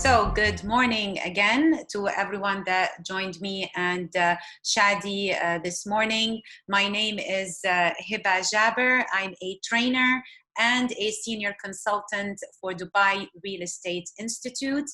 So good morning again to everyone that joined me and Shadi this morning. My name is Hiba Jaber. I'm a trainer and a senior consultant for Dubai Real Estate Institute.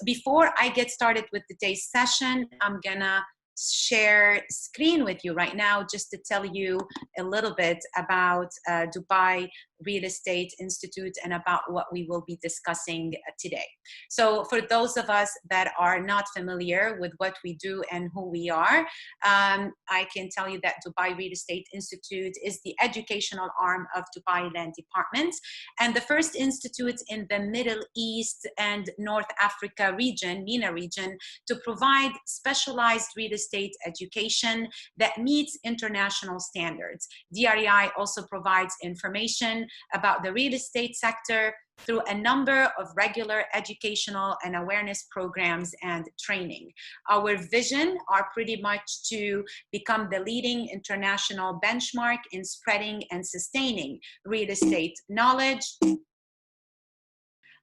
Before I get started with today's session, I'm gonna share screen with you right now just to tell you a little bit about Dubai Real Estate Institute and about what we will be discussing today. So for those of us that are not familiar with what we do and who we are, I can tell you that Dubai Real Estate Institute is the educational arm of Dubai Land Department and the first institute in the Middle East and North Africa region, MENA region, to provide specialized real estate education that meets international standards. DREI also provides information about the real estate sector through a number of regular educational and awareness programs and training. Our vision are pretty much to become the leading international benchmark in spreading and sustaining real estate knowledge.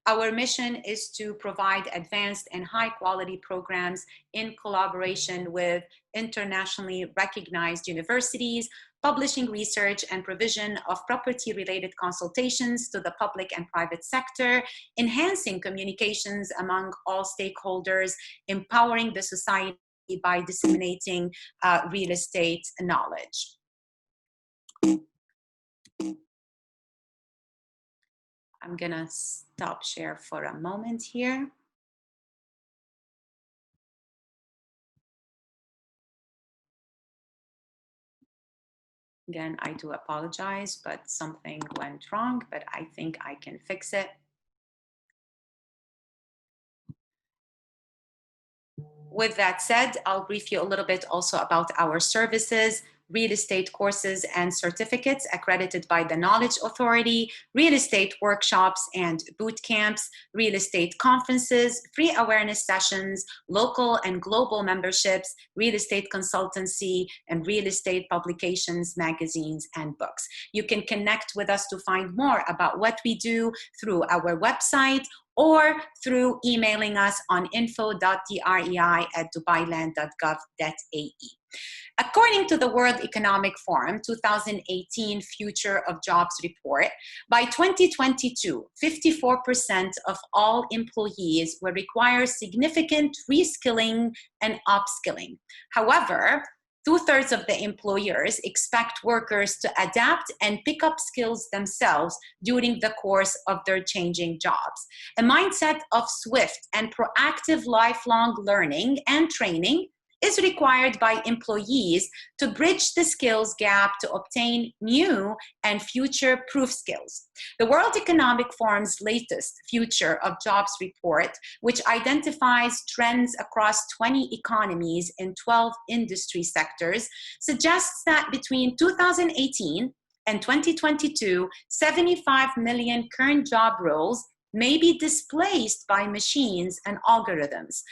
Our mission is to provide advanced and high quality programs in collaboration with internationally recognized universities, publishing research and provision of property-related consultations to the public and private sector, enhancing communications among all stakeholders, empowering the society by disseminating real estate knowledge. I'm gonna stop share for a moment here. Again, I do apologize, but something went wrong, but I think I can fix it. With that said, I'll brief you a little bit also about our services, real estate courses and certificates accredited by the Knowledge Authority, real estate workshops and boot camps, real estate conferences, free awareness sessions, local and global memberships, real estate consultancy, and real estate publications, magazines, and books. You can connect with us to find more about what we do through our website or through emailing us on info.drei@dubailand.gov.ae. According to the World Economic Forum 2018 Future of Jobs report, by 2022, 54% of all employees will require significant reskilling and upskilling. However, 2/3 of the employers expect workers to adapt and pick up skills themselves during the course of their changing jobs. A mindset of swift and proactive lifelong learning and training is required by employees to bridge the skills gap to obtain new and future-proof skills. The World Economic Forum's latest Future of Jobs report, which identifies trends across 20 economies in 12 industry sectors, suggests that between 2018 and 2022, 75 million current job roles may be displaced by machines and algorithms.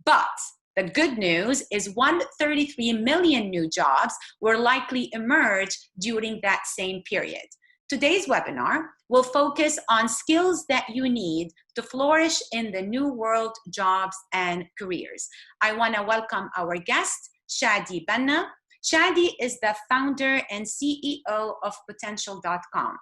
But the good news is 133 million new jobs will likely emerge during that same period. Today's webinar will focus on skills that you need to flourish in the new world jobs and careers. I want to welcome our guest, Shadi Banna. Shadi is the founder and CEO of Potential.com,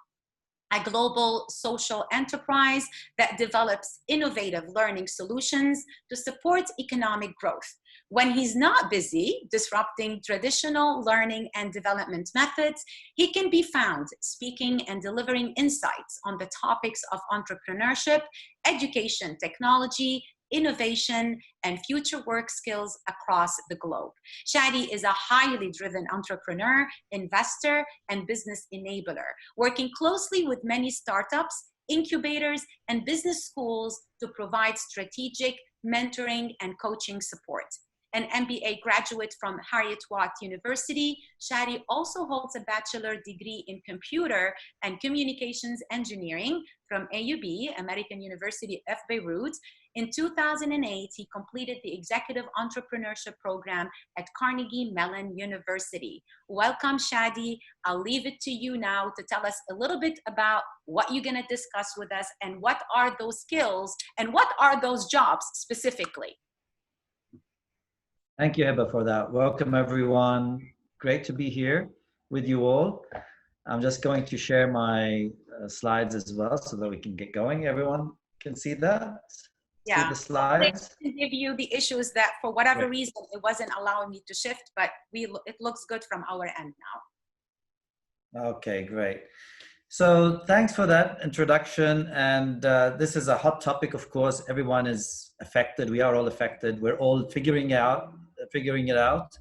a global social enterprise that develops innovative learning solutions to support economic growth. When he's not busy disrupting traditional learning and development methods, he can be found speaking and delivering insights on the topics of entrepreneurship, education, technology, innovation, and future work skills across the globe. Shadi is a highly driven entrepreneur, investor, and business enabler, working closely with many startups, incubators, and business schools to provide strategic mentoring and coaching support. an MBA graduate from Heriot-Watt University. Shadi also holds a bachelor degree in computer and communications engineering from AUB, American University of Beirut. In 2008, he completed the Executive Entrepreneurship Program at Carnegie Mellon University. Welcome, Shadi. I'll leave it to you now to tell us a little bit about what you're going to discuss with us and what are those skills and what are those jobs specifically. Thank you, Heba, for that. Welcome, everyone. Great to be here with you all. I'm just going to share my slides as well so that we can get going. Everyone can see that? Yeah. See the slides? I can give you the issues that for whatever reason, it wasn't allowing me to shift, but it looks good from our end now. Okay, great. So thanks for that introduction. And this is a hot topic, of course. Everyone is affected. We are all affected. We're all figuring it out.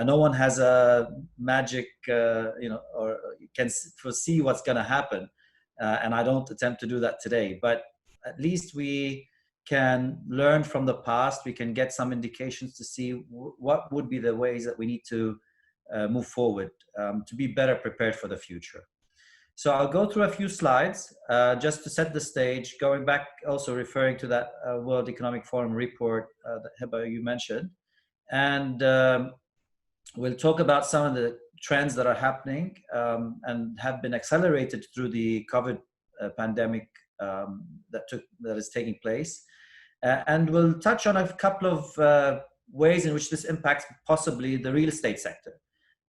No one has a magic, or can foresee what's going to happen. And I don't attempt to do that today. But at least we can learn from the past. We can get some indications to see what would be the ways that we need to move forward to be better prepared for the future. So I'll go through a few slides just to set the stage, going back also referring to that World Economic Forum report that Heba, you mentioned. And we'll talk about some of the trends that are happening and have been accelerated through the COVID pandemic that is taking place. And we'll touch on a couple of ways in which this impacts possibly the real estate sector.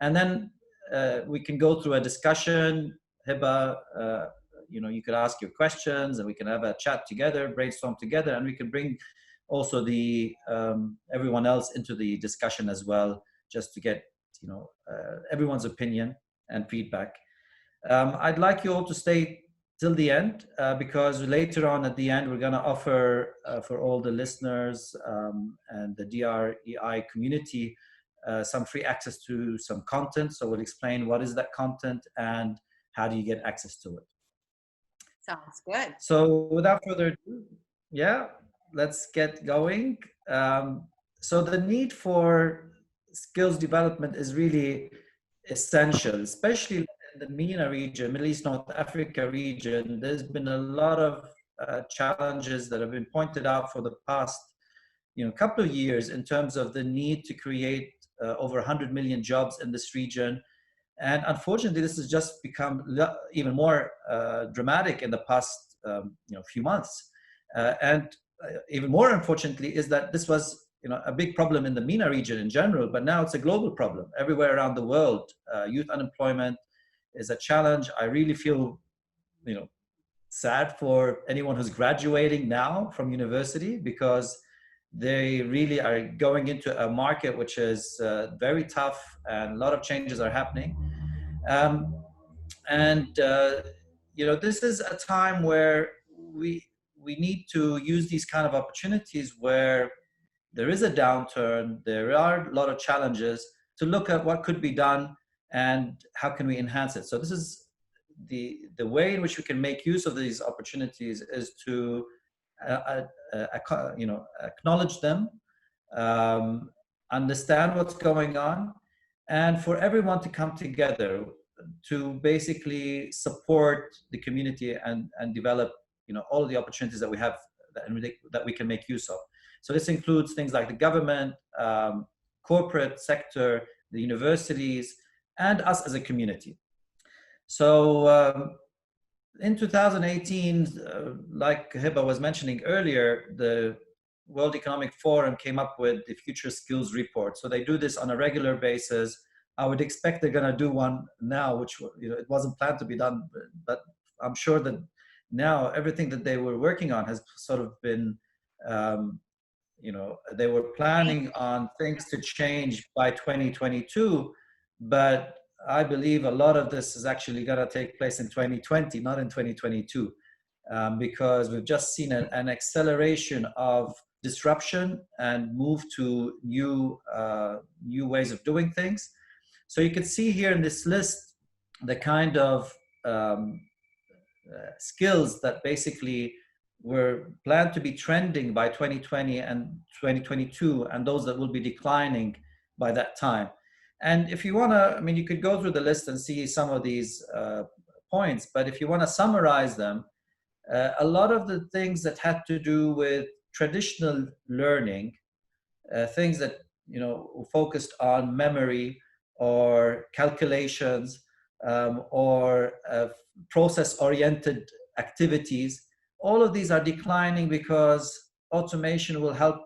And then we can go through a discussion. Heba, you could ask your questions and we can have a chat together, brainstorm together, and we can bring also the everyone else into the discussion as well, just to get everyone's opinion and feedback. I'd like you all to stay till the end because later on at the end we're going to offer for all the listeners and the DREI community some free access to some content. So we'll explain what is that content and how do you get access to it. Sounds good. So without further ado, let's get going. So the need for skills development is really essential, especially in the MENA region, Middle East, North Africa region. There's been a lot of challenges that have been pointed out for the past couple of years in terms of the need to create over 100 million jobs in this region. And unfortunately, this has just become even more dramatic in the past few months. And even more unfortunately is that this was a big problem in the MENA region in general, but now it's a global problem everywhere around the world. Youth unemployment is a challenge. I really feel sad for anyone who's graduating now from university because they really are going into a market which is very tough and a lot of changes are happening. This is a time where we need to use these kind of opportunities where there is a downturn, there are a lot of challenges, to look at what could be done and how can we enhance it. So this is the way in which we can make use of these opportunities is to acknowledge them, understand what's going on, and for everyone to come together to basically support the community and develop all of the opportunities that we have that we can make use of. So this includes things like the government, corporate sector, the universities, and us as a community. So in 2018, like Heba was mentioning earlier, the World Economic Forum came up with the Future Skills Report. So they do this on a regular basis. I would expect they're going to do one now, which it wasn't planned to be done, but I'm sure that now everything that they were working on has sort of been, they were planning on things to change by 2022, but I believe a lot of this is actually going to take place in 2020, not in 2022, because we've just seen an acceleration of disruption and move to new ways of doing things. So you can see here in this list the kind of skills that basically were planned to be trending by 2020 and 2022, and those that will be declining by that time. And if you want to, I mean, you could go through the list and see some of these points, but if you want to summarize them, a lot of the things that had to do with traditional learning, things that focused on memory or calculations, or process-oriented activities, all of these are declining because automation will help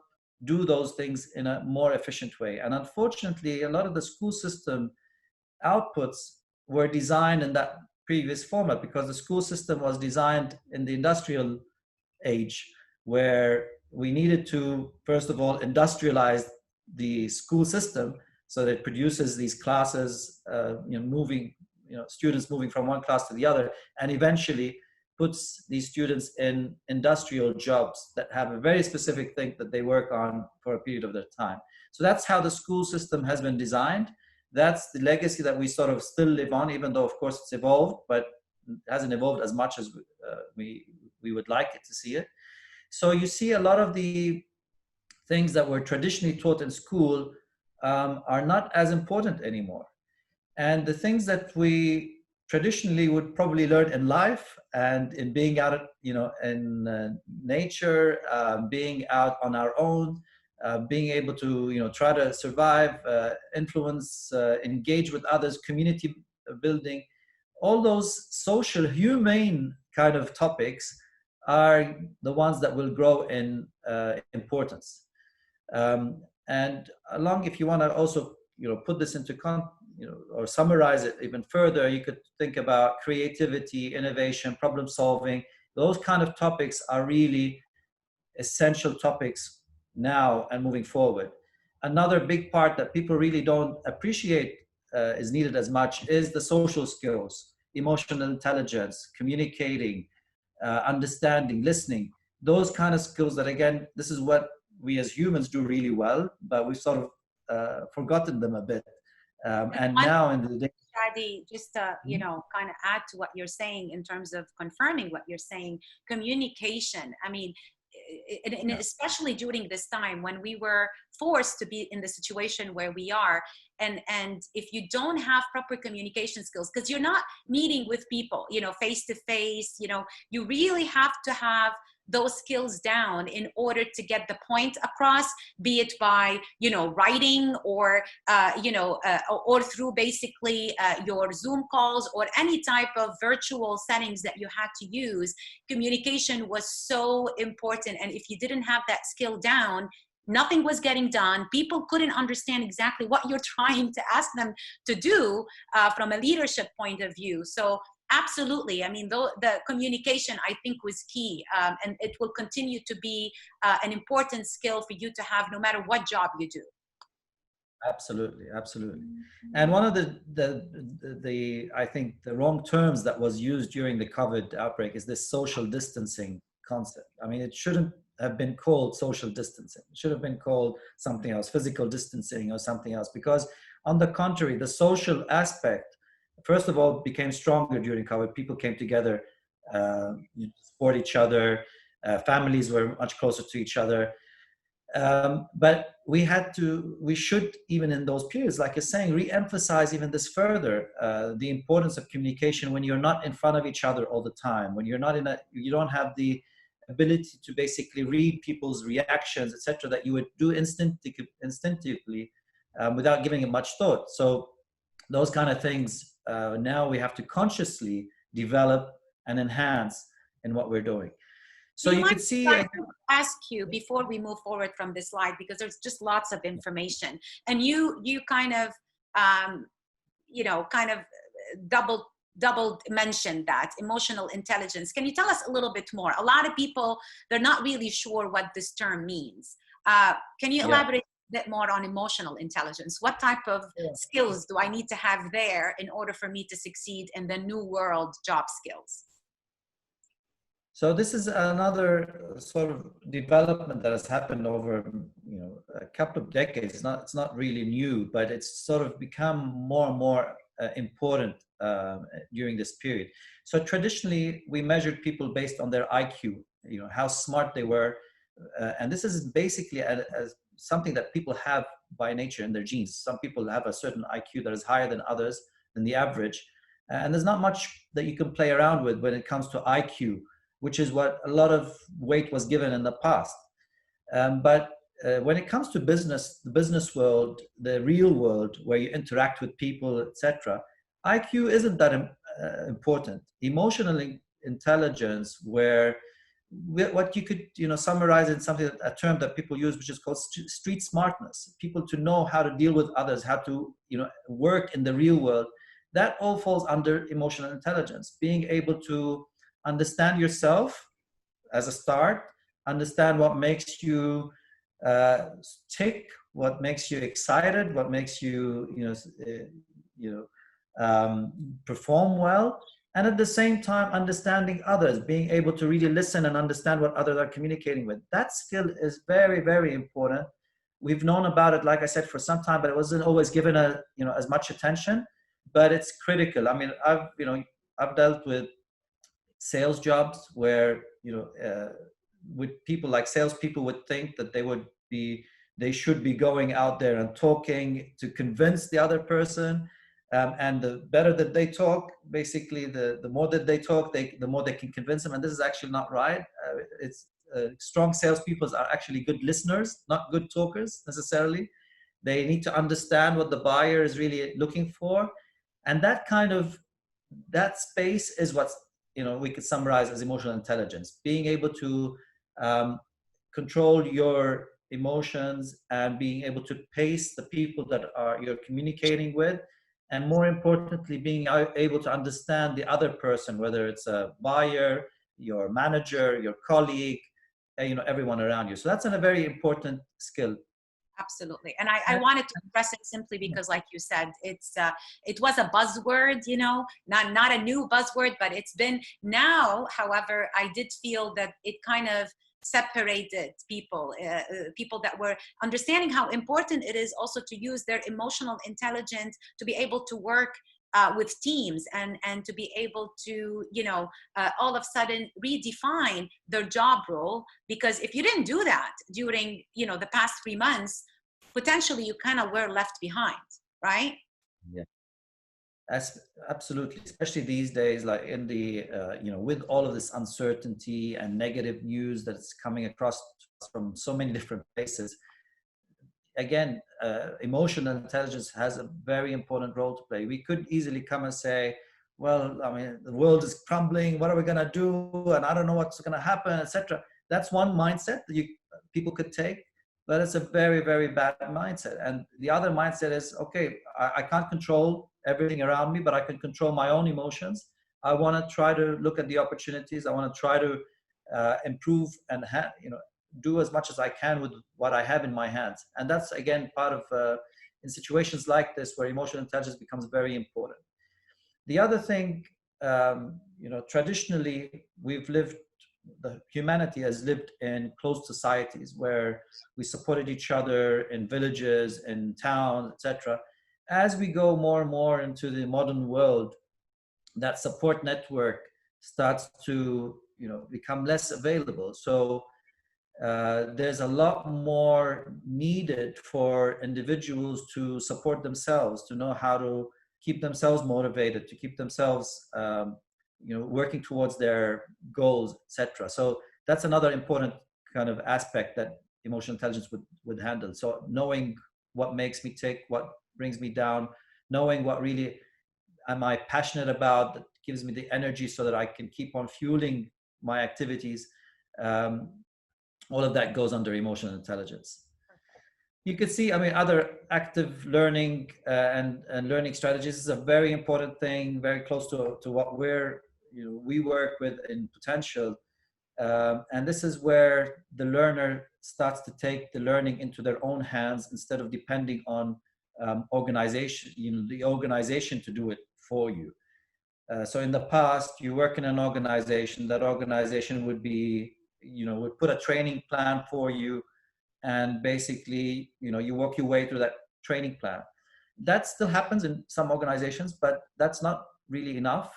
do those things in a more efficient way. And unfortunately, a lot of the school system outputs were designed in that previous format because the school system was designed in the industrial age, where we needed to, first of all, industrialize the school system so that it produces these classes, students moving from one class to the other, and eventually puts these students in industrial jobs that have a very specific thing that they work on for a period of their time. So that's how the school system has been designed. That's the legacy that we sort of still live on, even though, of course, it's evolved, but it hasn't evolved as much as we would like it to see it. So you see a lot of the things that were traditionally taught in school are not as important anymore. And the things that we traditionally would probably learn in life and in being out, in nature, being out on our own, being able to, try to survive, influence, engage with others, community building, all those social, humane kind of topics are the ones that will grow in importance. And along, if you want to also, put this into or summarize it even further, you could think about creativity, innovation, problem solving. Those kind of topics are really essential topics now and moving forward. Another big part that people really don't appreciate is needed as much is the social skills, emotional intelligence, communicating, understanding, listening, those kind of skills that, again, this is what we as humans do really well, but we've sort of forgotten them a bit. And now in the day, Shadi, just to, kind of add to what you're saying in terms of confirming what you're saying, communication. I mean, and especially during this time when we were forced to be in the situation where we are, and if you don't have proper communication skills, because you're not meeting with people, face to face, you really have to have those skills down in order to get the point across, be it by writing or or through basically your Zoom calls or any type of virtual settings that you had to use. Communication was so important, and if you didn't have that skill down, nothing was getting done. People couldn't understand exactly what you're trying to ask them to do from a leadership point of view. So absolutely. I mean, the communication, I think, was key, and it will continue to be an important skill for you to have no matter what job you do. Absolutely, absolutely. And one of the I think the wrong terms that was used during the COVID outbreak is this social distancing concept. I mean, it shouldn't have been called social distancing. It should have been called something else, physical distancing or something else, because on the contrary, the social aspect, first of all, became stronger during COVID. People came together, support each other. Families were much closer to each other. But we should, even in those periods, like you're saying, re-emphasize even this further, the importance of communication when you're not in front of each other all the time, when you're not you don't have the ability to basically read people's reactions, etc., that you would do instinctively without giving it much thought. So those kind of things, now we have to consciously develop and enhance in what we're doing. So you could see. I ask you before we move forward from this slide, because there's just lots of information, and you kind of double mentioned that emotional intelligence. Can you tell us a little bit more? A lot of people, they're not really sure what this term means. Can you elaborate a bit more on emotional intelligence? What type of skills do I need to have there in order for me to succeed in the new world job skills? So this is another sort of development that has happened over a couple of decades. It's not really new, but it's sort of become more and more important during this period. So traditionally, we measured people based on their IQ, how smart they were. And this is basically something that people have by nature in their genes. Some people have a certain IQ that is higher than others, than the average. And there's not much that you can play around with when it comes to IQ, which is what a lot of weight was given in the past. But when it comes to business, the business world, the real world where you interact with people, etc., IQ isn't that important. Emotional intelligence, where what you could summarize in something, a term that people use, which is called street smartness. People to know how to deal with others, how to work in the real world. That all falls under emotional intelligence. Being able to understand yourself as a start, understand what makes you tick, what makes you excited, what makes you perform well, and at the same time understanding others, being able to really listen and understand what others are communicating with. That skill is very, very important. We've known about it, like I said, for some time, but it wasn't always given as much attention. But it's critical. I mean, I've dealt with sales jobs where with people, like salespeople would think that they should be going out there and talking to convince the other person, and the better that they talk, basically the more that they talk, the more they can convince them. And this is actually not right. Strong salespeople are actually good listeners, not good talkers necessarily. They need to understand what the buyer is really looking for, and that space is what's we could summarize as emotional intelligence. Being able to control your emotions and being able to pace the people that you're communicating with, and more importantly, being able to understand the other person, whether it's a buyer, your manager, your colleague, everyone around you. So that's a very important skill. Absolutely. And I wanted to express it simply because, like you said, it was a buzzword, not a new buzzword, but it's been now. However, I did feel that it kind of separated people that were understanding how important it is also to use their emotional intelligence to be able to work with teams and to be able to all of a sudden redefine their job role. Because if you didn't do that during the past 3 months, potentially you kind of were left behind, right? Yeah, absolutely. Especially these days, like in the with all of this uncertainty and negative news that's coming across from so many different places. Again, emotional intelligence has a very important role to play. We could easily come and say, well, I mean, the world is crumbling. What are we going to do? And I don't know what's going to happen, etc. That's one mindset that people could take, but it's a very, very bad mindset. And the other mindset is, okay, I can't control everything around me, but I can control my own emotions. I want to try to look at the opportunities. I want to try to improve and do as much as I can with what I have in my hands. And that's, again, part of in situations like this where emotional intelligence becomes very important. The other thing, traditionally humanity has lived in closed societies where we supported each other in villages, in towns, etc. As we go more and more into the modern world, that support network starts to become less available. So there's a lot more needed for individuals to support themselves, to know how to keep themselves motivated, to keep themselves working towards their goals, etc. So that's another important kind of aspect that emotional intelligence would handle. So knowing what makes me tick, what brings me down, knowing what really am I passionate about, that gives me the energy so that I can keep on fueling my activities. All of that goes under emotional intelligence. You could see, I mean, other active learning and learning strategies is a very important thing, very close to what we work with in Potential. And this is where the learner starts to take the learning into their own hands instead of depending on the organization to do it for you. So in the past, you work in an organization, that organization would put a training plan for you, and basically, you work your way through that training plan. That still happens in some organizations, but that's not really enough.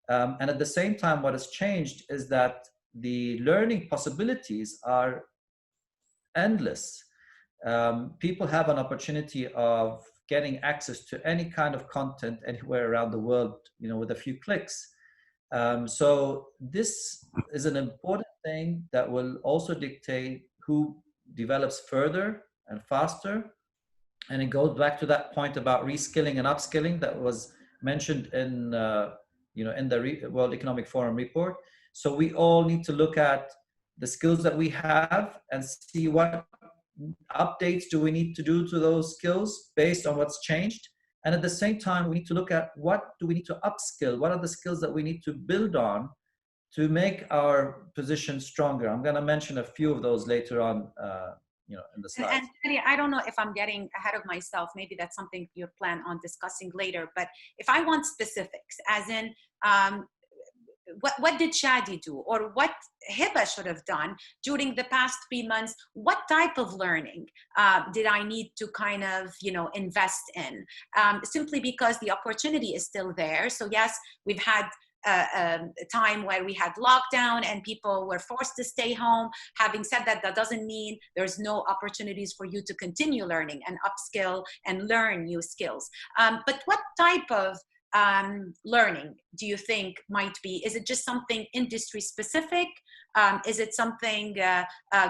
And at the same time, what has changed is that the learning possibilities are endless. People have an opportunity of getting access to any kind of content anywhere around the world, with a few clicks. So this is an important thing that will also dictate who develops further and faster. And it goes back to that point about reskilling and upskilling that was mentioned in in the World Economic Forum report. So we all need to look at the skills that we have and see what updates do we need to do to those skills based on what's changed. And at the same time, we need to look at what do we need to upskill? What are the skills that we need to build on to make our position stronger? I'm going to mention a few of those later on, in the slides. And Teddy, I don't know if I'm getting ahead of myself. Maybe that's something you plan on discussing later. But if I want specifics, as in what did Shadi do, or what Hiba should have done during the past 3 months? What type of learning did I need to kind of, invest in? Simply because the opportunity is still there. So yes, we've had a time where we had lockdown and people were forced to stay home. Having said that, that doesn't mean there's no opportunities for you to continue learning and upskill and learn new skills. But what type of learning do you think might be? Is it just something industry specific? Is it something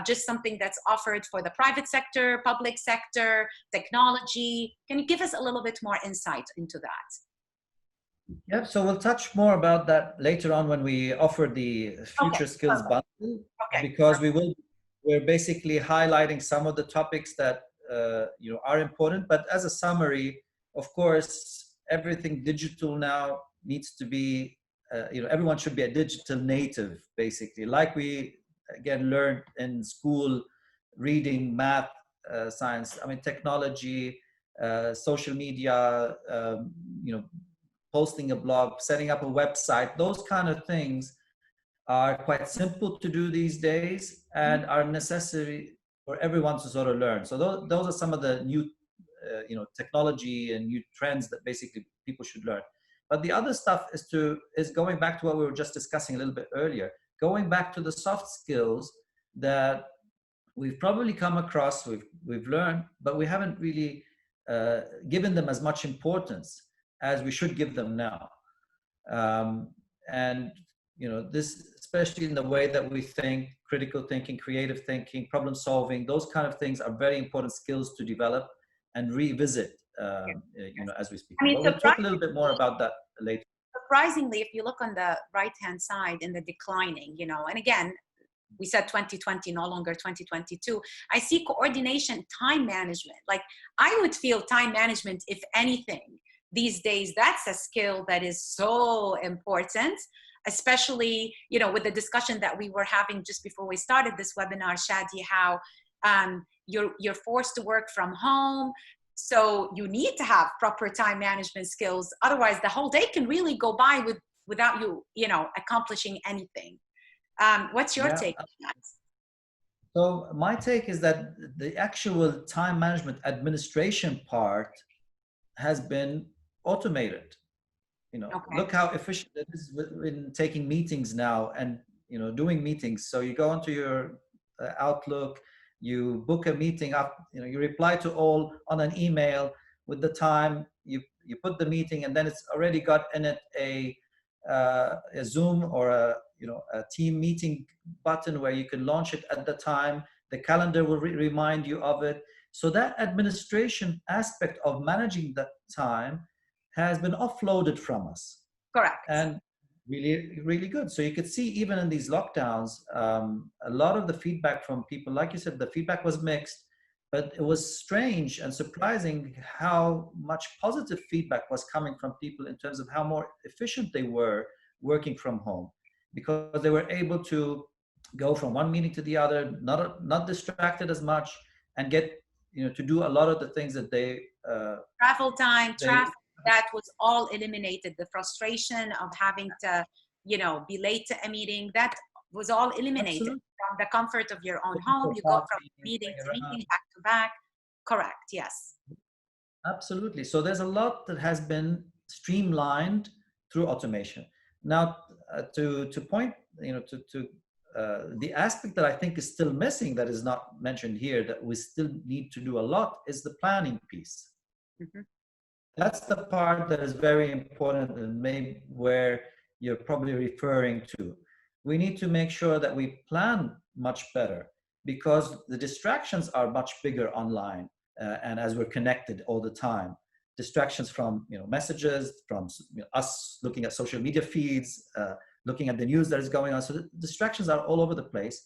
just something that's offered for the private sector, public sector, technology? Can you give us a little bit more insight into that? Yep, so we'll touch more about that later on when we offer the future skills bundle, because we're basically highlighting some of the topics that are important. But as a summary, of course, everything digital now needs to be, everyone should be a digital native, basically, like we again learned in school, reading, math, science. I mean, technology, social media, posting a blog, setting up a website, those kind of things are quite simple to do these days and are necessary for everyone to sort of learn. So those are some of the new, technology and new trends that basically people should learn. But the other stuff is going back to what we were just discussing a little bit earlier, going back to the soft skills that we've probably come across, we've learned, but we haven't really given them as much importance as we should give them now. And this, especially in the way that we think, critical thinking, creative thinking, problem solving, those kind of things are very important skills to develop and revisit, as we speak. I mean, but we'll talk a little bit more about that later. Surprisingly, if you look on the right-hand side in the declining, and again, we said 2020, no longer 2022. I see coordination, time management. Like, I would feel time management, if anything, these days, that's a skill that is so important, especially, with the discussion that we were having just before we started this webinar, Shadi, how you're forced to work from home. So you need to have proper time management skills. Otherwise, the whole day can really go by without you, accomplishing anything. What's your take on that? So my take is that the actual time management administration part has been automated. Look how efficient it is in taking meetings now and doing meetings. So you go onto your Outlook, you book a meeting up, you reply to all on an email with the time, you put the meeting, and then it's already got in it a Zoom or a team meeting button where you can launch it at the time. The calendar will remind you of it. So that administration aspect of managing that time has been offloaded from us. Correct. And really, really good. So you could see even in these lockdowns, a lot of the feedback from people, like you said, the feedback was mixed, but it was strange and surprising how much positive feedback was coming from people in terms of how more efficient they were working from home, because they were able to go from one meeting to the other, not distracted as much, and get to do a lot of the things that they travel time, traffic, that was all eliminated. The frustration of having to be late to a meeting, that was all eliminated. Absolutely. From the comfort of your own home. You go from meeting to meeting, back to back. Correct. Yes. Absolutely. So there's a lot that has been streamlined through automation. Now, to point, to the aspect that I think is still missing, that is not mentioned here, that we still need to do a lot, is the planning piece. Mhm. That's the part that is very important, and maybe where you're probably referring to. We need to make sure that we plan much better, because the distractions are much bigger online, and as we're connected all the time. Distractions from messages, from us looking at social media feeds, looking at the news that is going on. So the distractions are all over the place.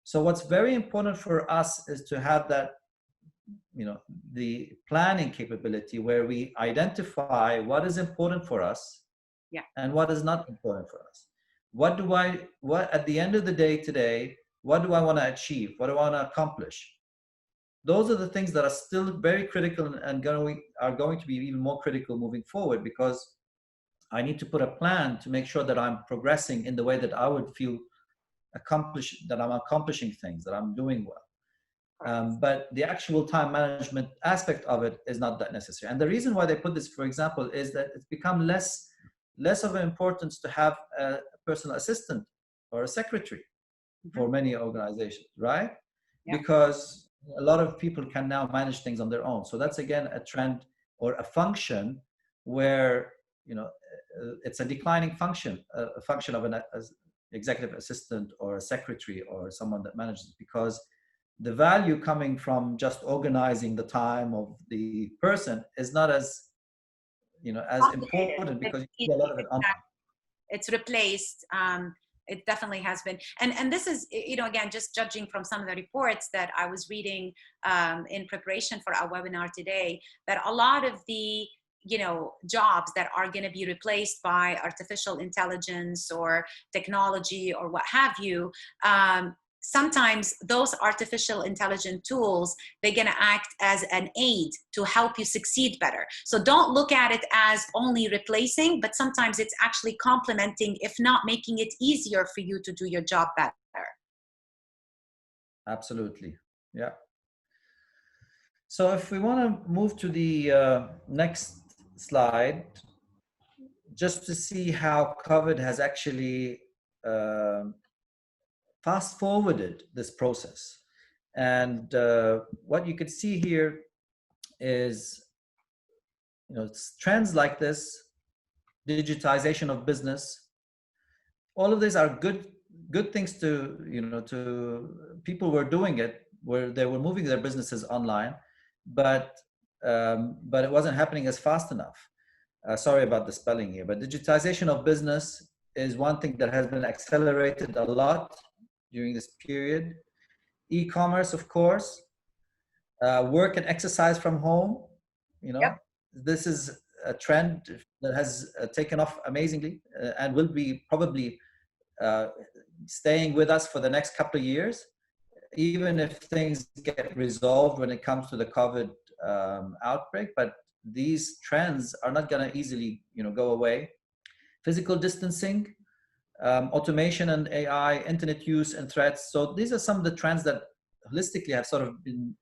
So what's very important for us is to have that, the planning capability where we identify what is important for us, Yeah. and what is not important for us. What at the end of the day today, what do I want to achieve? What do I want to accomplish? Those are the things that are still very critical, and are going to be even more critical moving forward, because I need to put a plan to make sure that I'm progressing in the way that I would feel that I'm accomplishing things, that I'm doing well. But the actual time management aspect of it is not that necessary. And the reason why they put this, for example, is that it's become less of an importance to have a personal assistant or a secretary for many organizations, right? Yeah. Because a lot of people can now manage things on their own. So that's again a trend or a function where it's a declining function, a function of an executive assistant or a secretary or someone that manages, because the value coming from just organizing the time of the person is not as as important, because you see a lot of it online. It's replaced. It definitely has been. And this is, again, just judging from some of the reports that I was reading in preparation for our webinar today, that a lot of the jobs that are going to be replaced by artificial intelligence or technology or what have you, sometimes those artificial intelligent tools, they're going to act as an aid to help you succeed better. So don't look at it as only replacing, but sometimes it's actually complementing, if not making it easier for you to do your job better. Absolutely. Yeah. So if we want to move to the next slide, just to see how COVID has actually fast forwarded this process. And what you could see here is, trends like this, digitization of business, all of these are good things to, people were doing it, where they were moving their businesses online, but it wasn't happening as fast enough. Sorry about the spelling here, but digitization of business is one thing that has been accelerated a lot during this period. E-commerce, of course, work and exercise from home. Yep. This is a trend that has taken off amazingly, and will be probably staying with us for the next couple of years, even if things get resolved when it comes to the COVID outbreak. But these trends are not going to easily, go away. Physical distancing, automation and AI, internet use and threats. So these are some of the trends that holistically have sort of been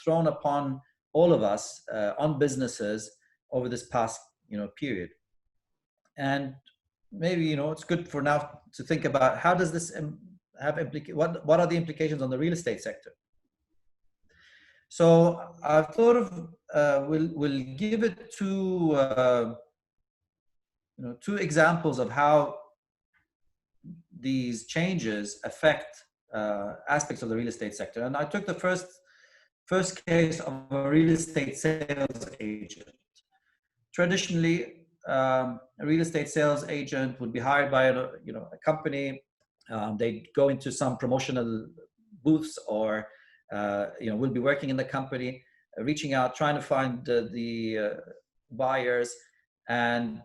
thrown upon all of us, on businesses over this past, period. And maybe, it's good for now to think about, how does this have what are the implications on the real estate sector? So I've thought of, we'll give it two examples of how these changes affect aspects of the real estate sector. And I took the first case of a real estate sales agent. Traditionally, a real estate sales agent would be hired by a company. They'd go into some promotional booths, or will be working in the company, reaching out, trying to find the buyers, and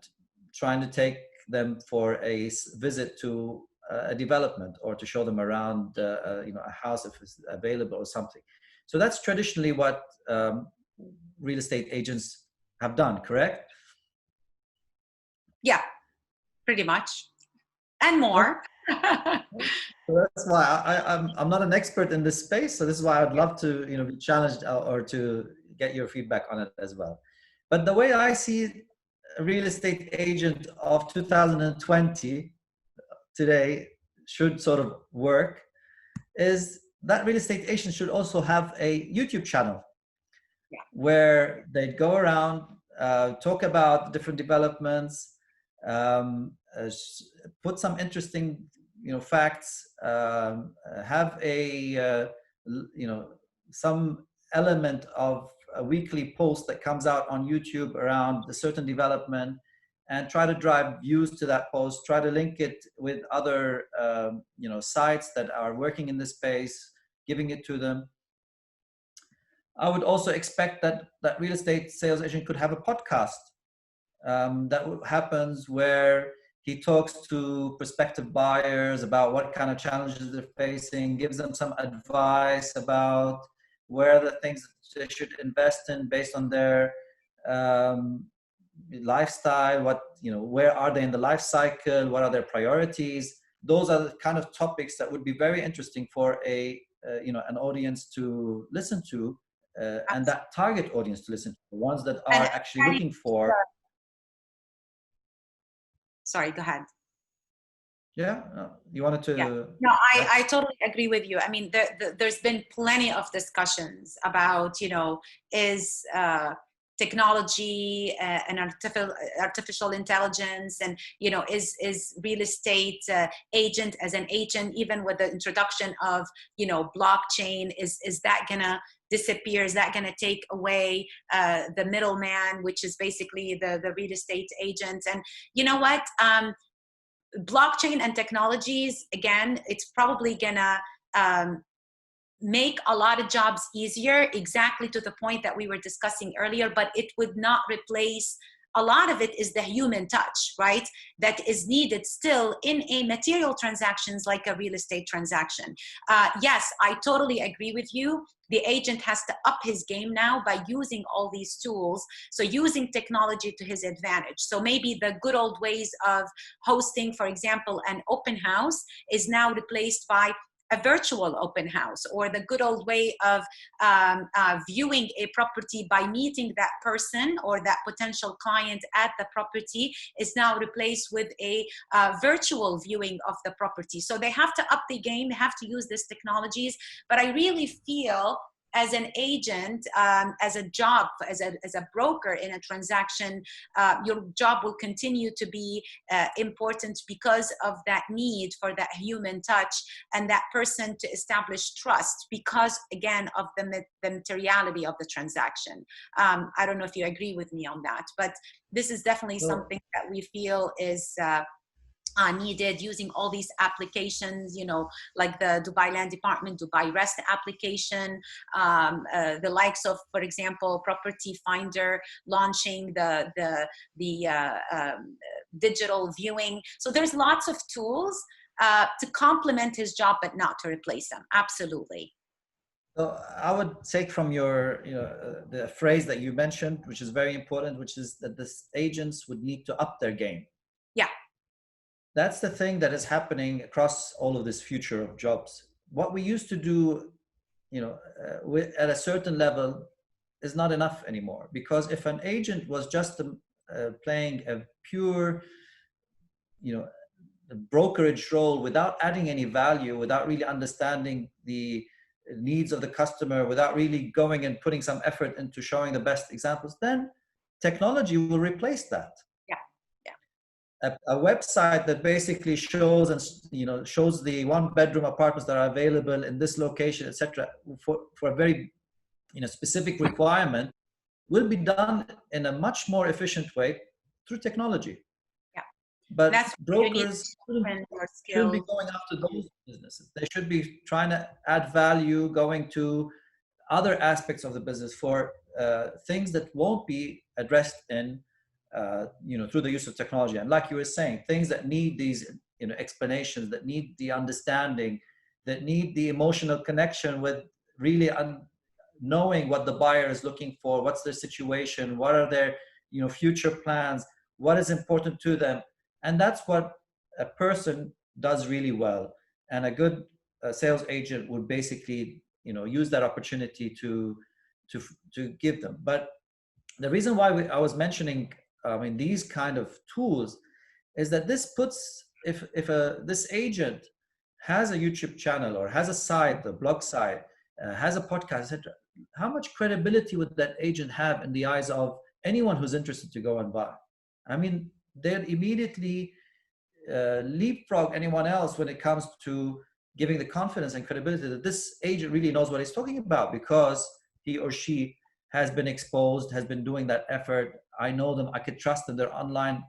trying to take them for a visit to a development, or to show them around a house if it's available or something. So that's traditionally what real estate agents have done, correct? Yeah, pretty much, and more. So that's why I'm not an expert in this space. So this is why I'd love to be challenged, or to get your feedback on it as well. But the way I see a real estate agent of 2020 today should sort of work is that real estate agent should also have a YouTube channel Yeah. where they'd go around, talk about different developments, put some interesting, facts, have a, some element of a weekly post that comes out on YouTube around a certain development, and try to drive views to that post, try to link it with other, sites that are working in this space, giving it to them. I would also expect that real estate sales agent could have a podcast that happens where he talks to prospective buyers about what kind of challenges they're facing, gives them some advice about where are the things they should invest in based on their lifestyle, where are they in the life cycle, what are their priorities. Those are the kind of topics that would be very interesting for an audience to listen to, and that target audience to listen to, the ones that are actually looking for. Sorry, go ahead. Yeah, you wanted to. Yeah. No, I totally agree with you. I mean, there's been plenty of discussions about, is technology and artificial intelligence, and is real estate agent as an agent, even with the introduction of blockchain, is that gonna disappear? Is that gonna take away the middleman, which is basically the real estate agent? And you know what? Blockchain and technologies, again, it's probably gonna make a lot of jobs easier, exactly to the point that we were discussing earlier, but it would not replace. A lot of it is the human touch, right? That is needed still in a material transactions like a real estate transaction. Yes, I totally agree with you. The agent has to up his game now by using all these tools. So using technology to his advantage. So maybe the good old ways of hosting, for example, an open house is now replaced by a virtual open house, or the good old way of viewing a property by meeting that person or that potential client at the property is now replaced with a virtual viewing of the property. So they have to up the game, they have to use these technologies. But I really feel as an agent, as a job, as a broker in a transaction, your job will continue to be important because of that need for that human touch and that person to establish trust, because again of the materiality of the transaction. I don't know if you agree with me on that, but this is definitely something that we feel is needed, using all these applications, like the Dubai Land Department, Dubai Rest application, the likes of, for example, Property Finder launching the digital viewing. So there's lots of tools to complement his job, but not to replace him. Absolutely. So I would take from your, the phrase that you mentioned, which is very important, which is that the agents would need to up their game. Yeah. That's the thing that is happening across all of this future of jobs. What we used to do, at a certain level is not enough anymore, because if an agent was just playing a pure, brokerage role without adding any value, without really understanding the needs of the customer, without really going and putting some effort into showing the best examples, then technology will replace that. A website that basically shows shows the one-bedroom apartments that are available in this location, etc., for a very specific requirement, will be done in a much more efficient way through technology. Yeah, but that's brokers shouldn't be going after those businesses. They should be trying to add value, going to other aspects of the business for things that won't be addressed in through the use of technology. And like you were saying, things that need these explanations, that need the understanding, that need the emotional connection with really knowing what the buyer is looking for, what's their situation, what are their future plans, what is important to them. And that's what a person does really well. And a good sales agent would basically use that opportunity to give them. But the reason why I was mentioning these kind of tools is that this puts, if this agent has a YouTube channel or has a site, a blog site, has a podcast, etc., how much credibility would that agent have in the eyes of anyone who's interested to go and buy? I mean, they'd immediately leapfrog anyone else when it comes to giving the confidence and credibility that this agent really knows what he's talking about, because he or she has been exposed, has been doing that effort. I know them, I could trust them, they're online,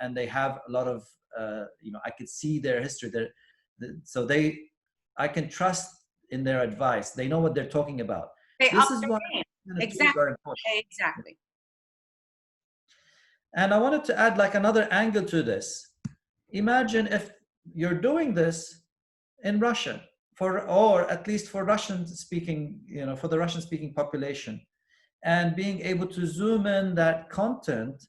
and they have a lot of, I could see their history. So I can trust in their advice. They know what they're talking about. They This up is their why game. kind of tools Exactly. are important. Exactly. And I wanted to add like another angle to this. Imagine if you're doing this in Russian, or at least for Russian speaking, for the Russian speaking population, and being able to zoom in that content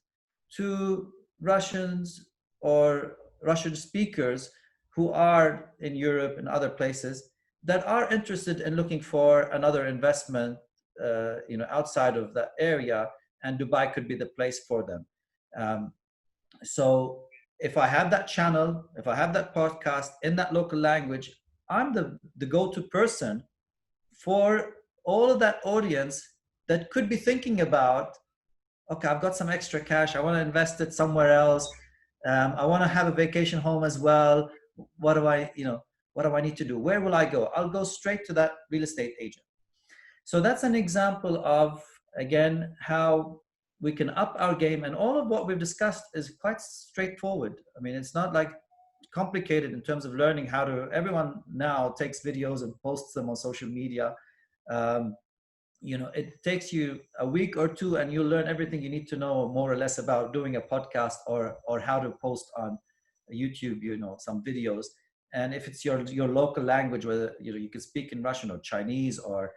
to Russians or Russian speakers who are in Europe and other places that are interested in looking for another investment, outside of that area, and Dubai could be the place for them. So if I have that channel, if I have that podcast in that local language, I'm the go-to person for all of that audience that could be thinking about, okay, I've got some extra cash, I want to invest it somewhere else. I want to have a vacation home as well. What do I need to do? Where will I go? I'll go straight to that real estate agent. So that's an example of, again, how we can up our game. And all of what we've discussed is quite straightforward. I mean, it's not like complicated in terms of learning how to, everyone now takes videos and posts them on social media. It takes you a week or two and you'll learn everything you need to know more or less about doing a podcast or how to post on YouTube, some videos. And if it's your local language, whether you can speak in Russian or Chinese or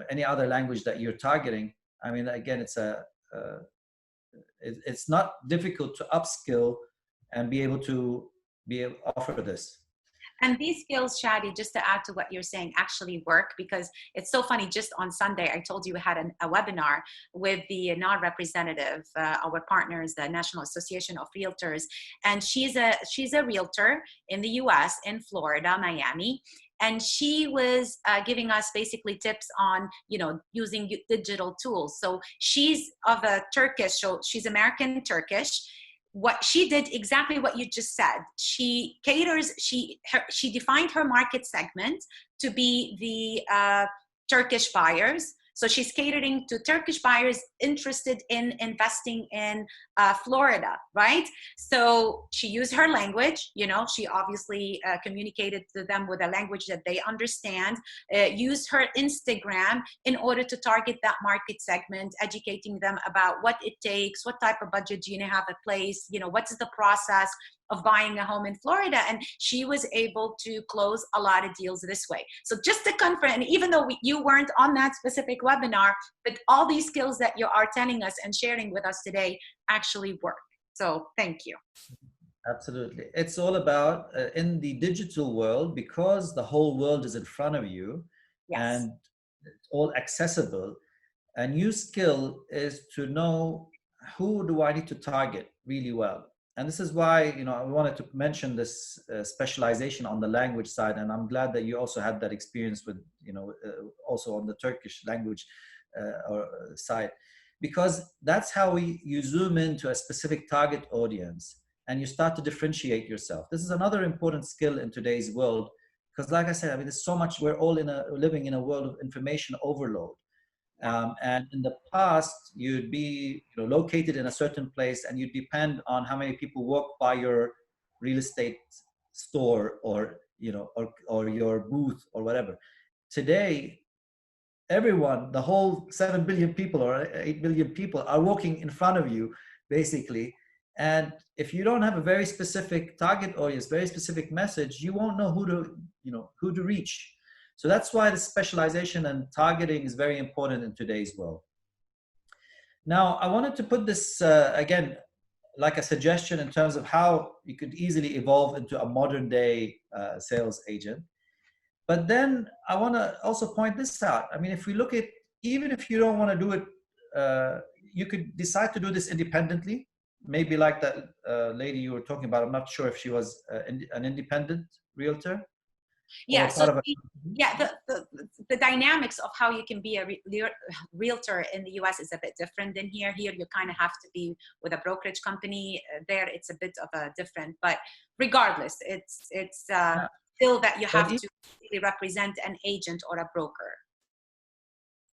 any other language that you're targeting, I mean, again, it's not difficult to upskill and be able to offer this. And these skills, Shadi, just to add to what you're saying, actually work, because it's so funny. Just on Sunday, I told you we had a webinar with the NAR representative, our partners, the National Association of Realtors, and she's a realtor in the U.S., in Florida, Miami. And she was giving us basically tips on, using digital tools. So she's of a Turkish, so she's American Turkish. What she did, exactly what you just said. She defined her market segment to be the Turkish buyers. So she's catering to Turkish buyers interested in investing in Florida, right? So she used her language, she obviously communicated to them with a language that they understand, used her Instagram in order to target that market segment, educating them about what it takes, what type of budget do you have in place, what's the process of buying a home in Florida. And she was able to close a lot of deals this way. So just to confirm, and even though you weren't on that specific webinar, but all these skills that you are telling us and sharing with us today actually work. So thank you. Absolutely. It's all about in the digital world, because the whole world is in front of you. Yes. And it's all accessible. A new skill is to know, who do I need to target really well? And this is why, I wanted to mention this specialization on the language side. And I'm glad that you also had that experience with, also on the Turkish language side, because that's how you zoom into a specific target audience and you start to differentiate yourself. This is another important skill in today's world, because like I said, I mean, there's so much, we're all living in a world of information overload. And in the past, you'd be located in a certain place and you'd depend on how many people walk by your real estate store or your booth or whatever. Today, everyone, the whole 7 billion people or 8 billion people are walking in front of you, basically. And if you don't have a very specific target audience, very specific message, you won't know who to reach. So that's why the specialization and targeting is very important in today's world. Now, I wanted to put this, again, like a suggestion in terms of how you could easily evolve into a modern day sales agent. But then I want to also point this out. I mean, if we look at, even if you don't want to do it, you could decide to do this independently. Maybe like that lady you were talking about. I'm not sure if she was an independent realtor. Yeah, or so part of a yeah, the dynamics of how you can be a realtor in the US is a bit different than here. Here you kind of have to be with a brokerage company. There it's a bit of a different, but regardless, it's yeah. still that you But have to really represent an agent or a broker.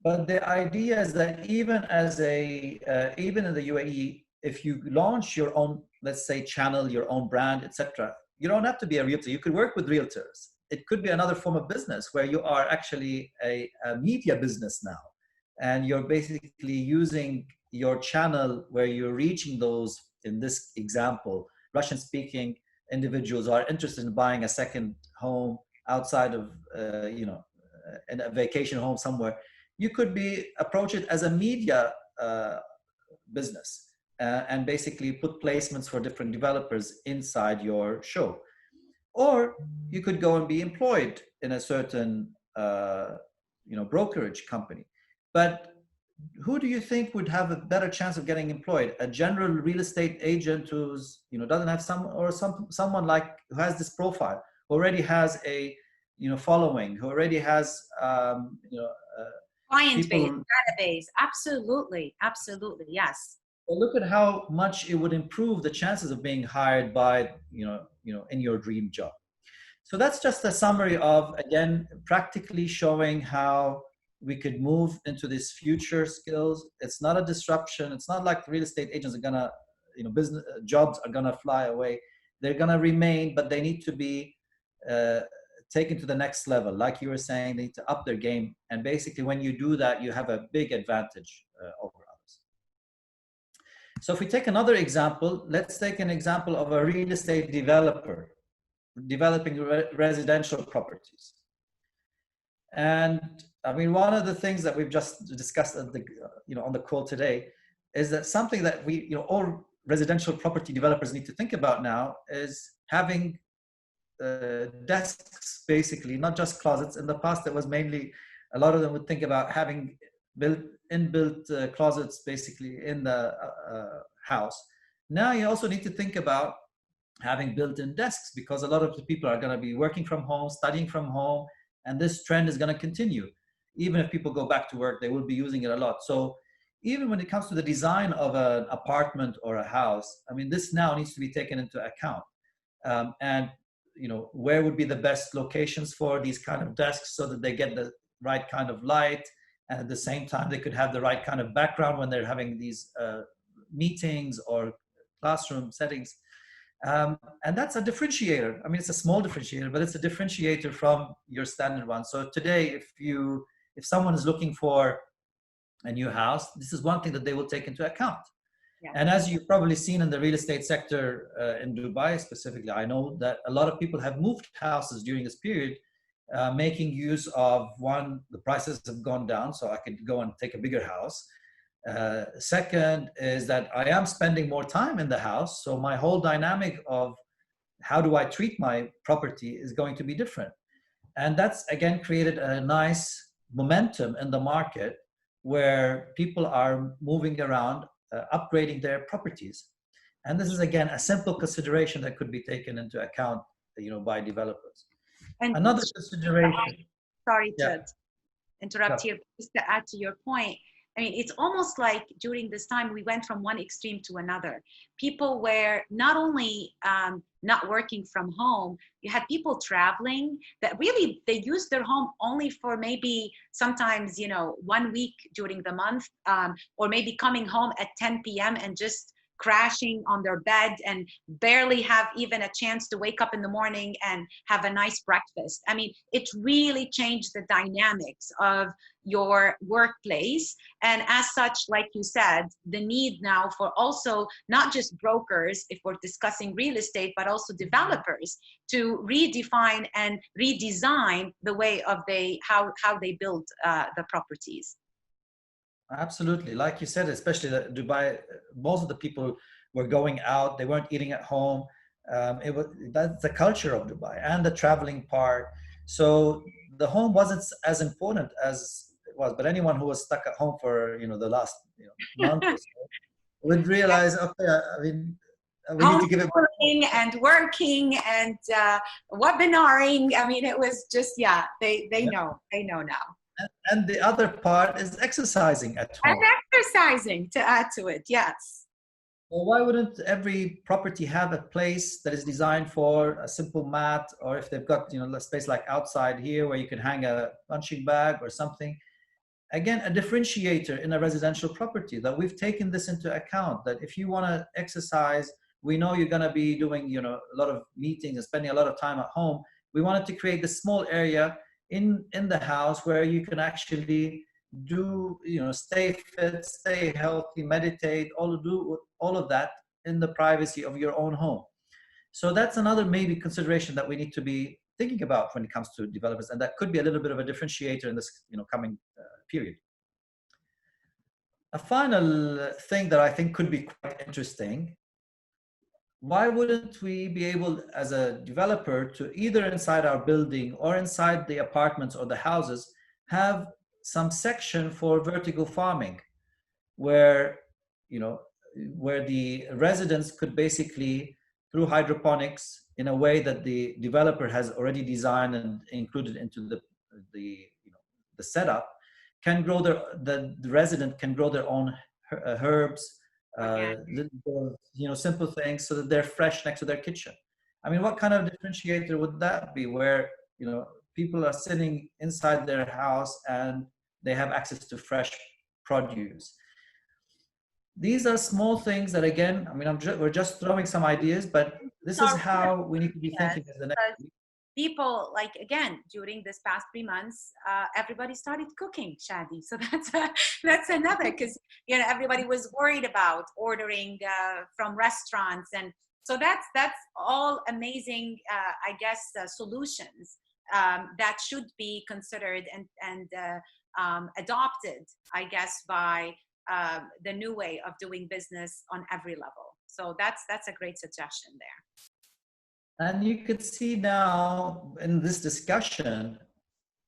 But the idea is that even as even in the UAE, if you launch your own, let's say, channel, your own brand, etc., you don't have to be a realtor. You could work with realtors. It could be another form of business where you are actually a media business now, and you're basically using your channel where you're reaching those, in this example, Russian-speaking individuals who are interested in buying a second home outside of, in a vacation home somewhere. You could approach it as a media business and basically put placements for different developers inside your show. Or you could go and be employed in a certain brokerage company. But who do you think would have a better chance of getting employed? A general real estate agent who's doesn't have someone like who has this profile, who already has a following, who already has Client base, people. database, absolutely, absolutely, yes. Well, look at how much it would improve the chances of being hired by in your dream job. So that's just a summary of, again, practically showing how we could move into these future skills. It's not a disruption. It's not like real estate agents are gonna, business jobs are gonna fly away. They're gonna remain, but they need to be taken to the next level. Like you were saying, they need to up their game. And basically, when you do that, you have a big advantage over others. So if we take another example, let's take an example of a real estate developer developing residential properties. And I mean, one of the things that we've just discussed at the, on the call today is that something that we, all residential property developers need to think about now is having desks, basically, not just closets. In the past, it was mainly, a lot of them would think about having inbuilt closets, basically, in the house. Now you also need to think about having built-in desks, because a lot of the people are going to be working from home, studying from home, and this trend is going to continue. Even if people go back to work, they will be using it a lot. So even when it comes to the design of an apartment or a house, I mean, this now needs to be taken into account. And where would be the best locations for these kind of desks so that they get the right kind of light, and at the same time they could have the right kind of background when they're having these meetings or classroom settings. And that's a differentiator. I mean, it's a small differentiator, but it's a differentiator from your standard one. So today, if someone is looking for a new house, this is one thing that they will take into account. Yeah. And as you've probably seen in the real estate sector in Dubai specifically, I know that a lot of people have moved houses during this period, making use of, one, the prices have gone down, so I could go and take a bigger house. Second is that I am spending more time in the house, so my whole dynamic of how do I treat my property is going to be different. And that's, again, created a nice momentum in the market where people are moving around, upgrading their properties. And this is, again, a simple consideration that could be taken into account, by developers. And another consideration. Sorry to interrupt here, just to add to your point. I mean, it's almost like during this time, we went from one extreme to another. People were not only not working from home, you had people traveling that really, they used their home only for maybe sometimes, 1 week during the month, or maybe coming home at 10 p.m. and just crashing on their bed and barely have even a chance to wake up in the morning and have a nice breakfast. I mean, it really changed the dynamics of your workplace. And as such, like you said, the need now for also not just brokers, if we're discussing real estate, but also developers to redefine and redesign the way of how they build the properties. Absolutely. Like you said, especially Dubai, most of the people were going out. They weren't eating at home. That's the culture of Dubai and the traveling part. So the home wasn't as important as it was. But anyone who was stuck at home for, the last month or so would realize, okay, I mean, we need to give it. Homeschooling and working and webinaring. I mean, it was just, yeah, they know now. And the other part is exercising at And home. exercising to add to it, yes. Well, why wouldn't every property have a place that is designed for a simple mat, or if they've got, a space like outside here where you can hang a punching bag or something? Again, a differentiator in a residential property, that we've taken this into account, that if you want to exercise, we know you're going to be doing, a lot of meetings and spending a lot of time at home. We wanted to create this small area in the house where you can actually do, stay fit, stay healthy, meditate, do all of that in the privacy of your own home. So that's another maybe consideration that we need to be thinking about when it comes to developers, and that could be a little bit of a differentiator in this, coming period. A final thing that I think could be quite interesting: why wouldn't we be able, as a developer, to either inside our building or inside the apartments or the houses, have some section for vertical farming, where where the residents could basically, through hydroponics, in a way that the developer has already designed and included into the setup, can grow the resident can grow their own herbs, simple things, so that they're fresh next to their kitchen. I mean, what kind of differentiator would that be, where people are sitting inside their house and they have access to fresh produce? These are small things that, again, I mean, we're just throwing some ideas, but this is how we need to be thinking as the next week. People, like, again, during this past 3 months, everybody started cooking, Shadi. So that's another, because everybody was worried about ordering from restaurants, and so that's all amazing, I guess, solutions that should be considered and adopted, I guess, by the new way of doing business on every level. So that's a great suggestion there. And you could see now in this discussion,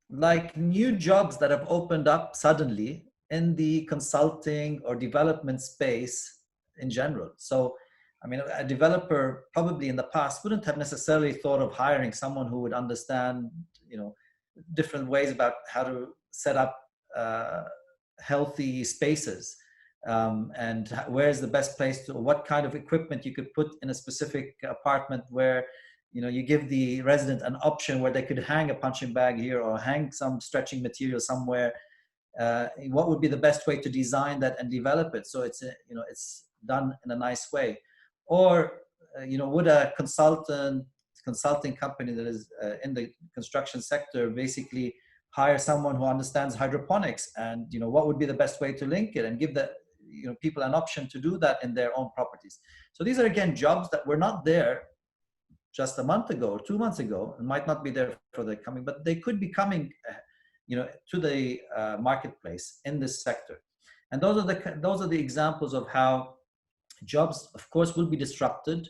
like, new jobs that have opened up suddenly in the consulting or development space in general. So, I mean, a developer probably in the past wouldn't have necessarily thought of hiring someone who would understand, different ways about how to set up healthy spaces, and where's the best place to, what kind of equipment you could put in a specific apartment, where you give the resident an option where they could hang a punching bag here or hang some stretching material somewhere. What would be the best way to design that and develop it so it's it's done in a nice way? Or would a consulting company that is in the construction sector basically hire someone who understands hydroponics, and what would be the best way to link it and give the people an option to do that in their own properties? So these are, again, jobs that were not there just a month ago or 2 months ago, and might not be there for the coming, but they could be coming to the marketplace in this sector. And those are the examples of how jobs, of course, will be disrupted.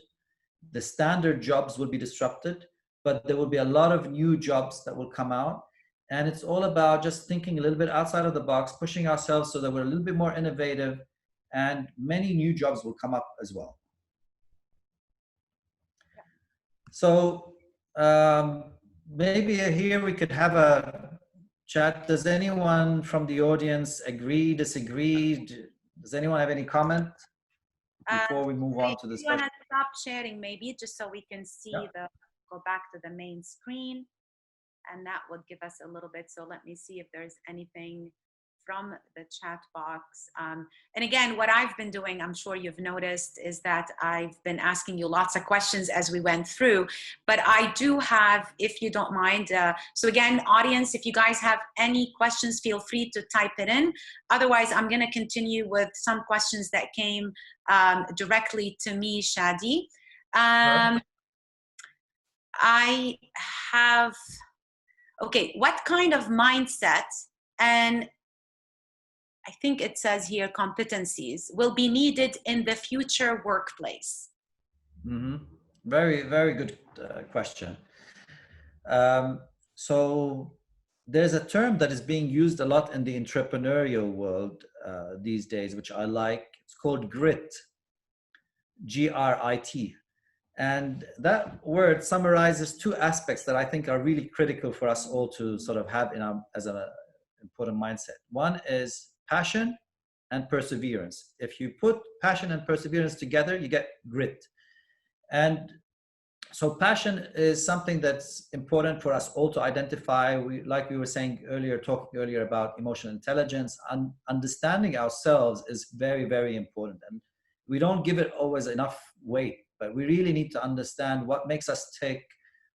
The standard jobs will be disrupted, but there will be a lot of new jobs that will come out. And it's all about just thinking a little bit outside of the box, pushing ourselves so that we're a little bit more innovative, and many new jobs will come up as well. So maybe here we could have a chat. Does anyone from the audience agree, disagree? Does anyone have any comment before we move on to the discussion? You want to stop sharing, maybe, just so we can see go back to the main screen, and that would give us a little bit. So let me see if there's anything from the chat box. And again, what I've been doing, I'm sure you've noticed, is that I've been asking you lots of questions as we went through, but I do have, if you don't mind, so again, audience, if you guys have any questions, feel free to type it in. Otherwise, I'm gonna continue with some questions that came directly to me, Shadi. I have, okay, what kind of mindset, and I think it says here competencies, will be needed in the future workplace? Mm-hmm. Very, very good question. So there's a term that is being used a lot in the entrepreneurial world these days, which I like. It's called grit. GRIT. And that word summarizes two aspects that I think are really critical for us all to sort of have in our, as an important mindset. One is passion and perseverance. If you put passion and perseverance together, you get grit. And so passion is something that's important for us all to identify. Like we were saying earlier, talking earlier about emotional intelligence, understanding ourselves is very, very important. And we don't give it always enough weight, but we really need to understand what makes us tick,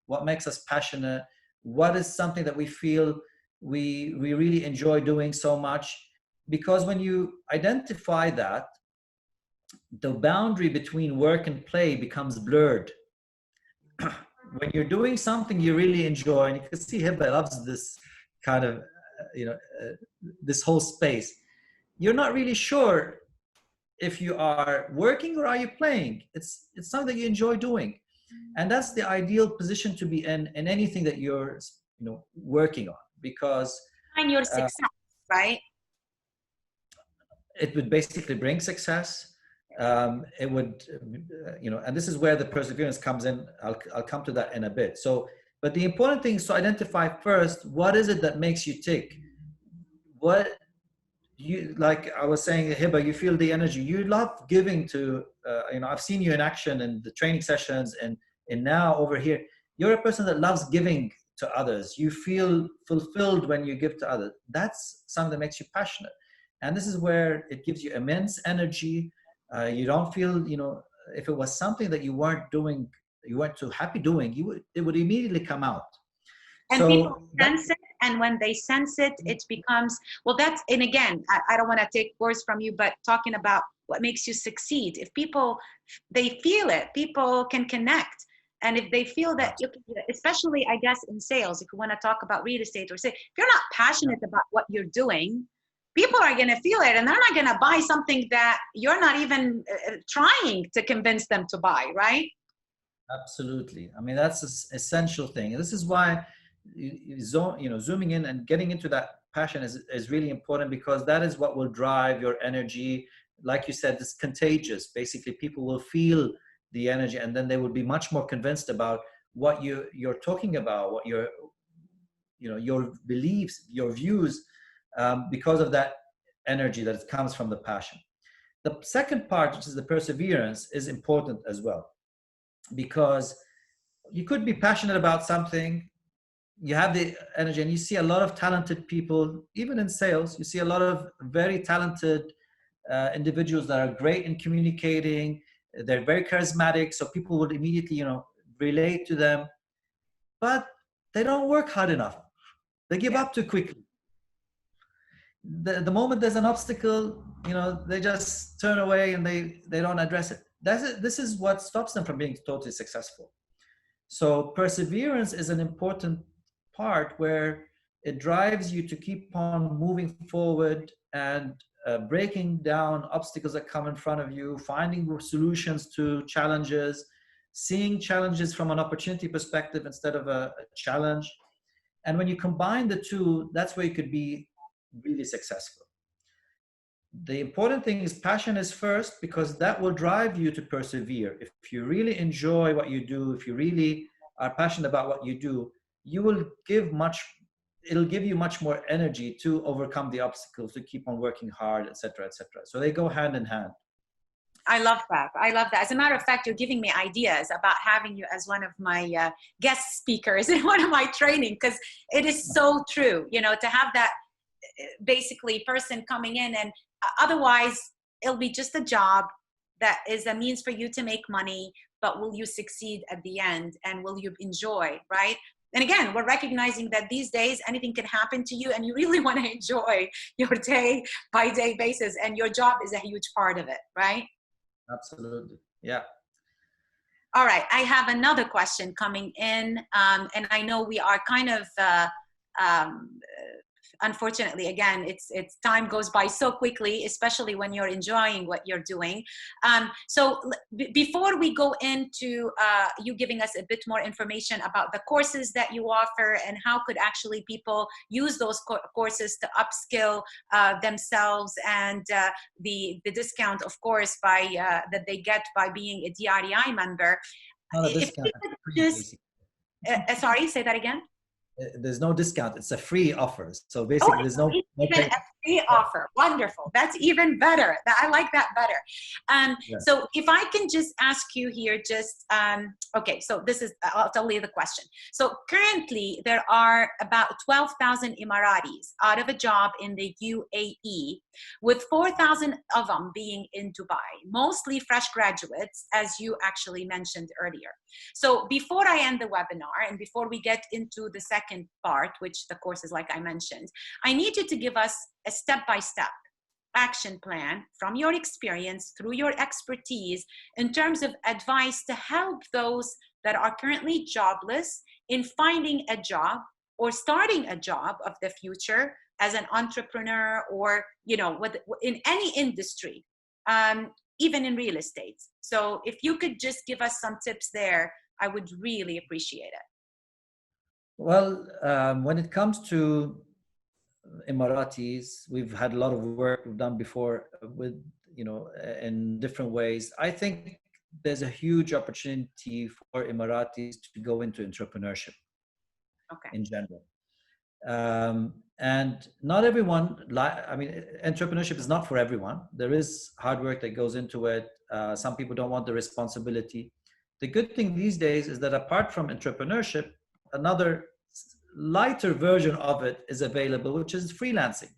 what makes us passionate, what is something that we feel we really enjoy doing so much. Because when you identify that, the boundary between work and play becomes blurred. When you're doing something you really enjoy, and you can see Hiba loves this kind of, this whole space, you're not really sure if you are working or are you playing. It's something that you enjoy doing. And that's the ideal position to be in anything that you're, working on, because Find your success, right? It would basically bring success. It would, and this is where the perseverance comes in. I'll come to that in a bit. So, but the important thing is to identify first, what is it that makes you tick? What you, like I was saying, Hiba, you feel the energy. You love giving to, I've seen you in action in the training sessions and now over here. You're a person that loves giving to others. You feel fulfilled when you give to others. That's something that makes you passionate. And this is where it gives you immense energy. You don't feel, if it was something that you weren't doing, you weren't too happy doing, it would immediately come out. And so people sense it, and when they sense it, it becomes, well, that's, and again, I don't want to take words from you, but talking about what makes you succeed. If people, they feel it, people can connect. And if they feel that, especially, I guess, in sales, if you want to talk about real estate or say, if you're not passionate about what you're doing, people are going to feel it, and they're not going to buy something that you're not even trying to convince them to buy, right? Absolutely. I mean, that's an essential thing. And this is why, zooming in and getting into that passion is really important, because that is what will drive your energy. Like you said, it's contagious. Basically, people will feel the energy, and then they will be much more convinced about what you're talking about, what your beliefs, your views, because of that energy that comes from the passion. The second part, which is the perseverance, is important as well, because you could be passionate about something, you have the energy, and you see a lot of talented people, even in sales, you see a lot of very talented individuals that are great in communicating. They're very charismatic, so people would immediately, relate to them, but they don't work hard enough. They give up too quickly. The moment there's an obstacle, they just turn away and they don't address it. This is what stops them from being totally successful. So perseverance is an important part where it drives you to keep on moving forward and breaking down obstacles that come in front of you, finding solutions to challenges, seeing challenges from an opportunity perspective instead of a challenge. And when you combine the two, that's where you could be really successful. The important thing is passion is first, because that will drive you to persevere. If you really enjoy what you do, if you really are passionate about what you do, you will it'll give you much more energy to overcome the obstacles, to keep on working hard, etc., etc. So they go hand in hand. I love that. I love that. As a matter of fact, you're giving me ideas about having you as one of my guest speakers in one of my training, because it is so true, to have that basically person coming in, and otherwise it'll be just a job that is a means for you to make money, but will you succeed at the end, and will you enjoy, right? And again, we're recognizing that these days anything can happen to you, and you really want to enjoy your day by day basis, and your job is a huge part of it, right? Absolutely. Yeah. All right. I have another question coming in, and I know we are kind of unfortunately, again, it's time goes by so quickly, especially when you're enjoying what you're doing. So before we go into you giving us a bit more information about the courses that you offer and how could actually people use those courses to upskill themselves, and the discount, of course, by that they get by being a DREI member. Not a If discount. you could just, sorry, say that again. There's no discount. It's a free offer. So Oh, basically, there's no even a free offer. Wonderful. That's even better. I like that better. Yeah. So if I can just ask you here, just, okay, so this is, I'll tell you the question. So currently there are about 12,000 Emiratis out of a job in the UAE, with 4,000 of them being in Dubai, mostly fresh graduates, as you actually mentioned earlier. So before I end the webinar and before we get into the second part, which the course is like I mentioned, I need you to give us a step-by-step action plan from your experience, through your expertise, in terms of advice to help those that are currently jobless in finding a job or starting a job of the future as an entrepreneur, or, you know, in any industry, even in real estate. So if you could just give us some tips there, I would really appreciate it. Well, when it comes to Emiratis, we've had a lot of work we've done before with, you know, in different ways. I think there's a huge opportunity for Emiratis to go into entrepreneurship in general. And not everyone, I mean, entrepreneurship is not for everyone. There is hard work that goes into it. Some people don't want the responsibility. The good thing these days is that apart from entrepreneurship, another lighter version of it is available, which is freelancing.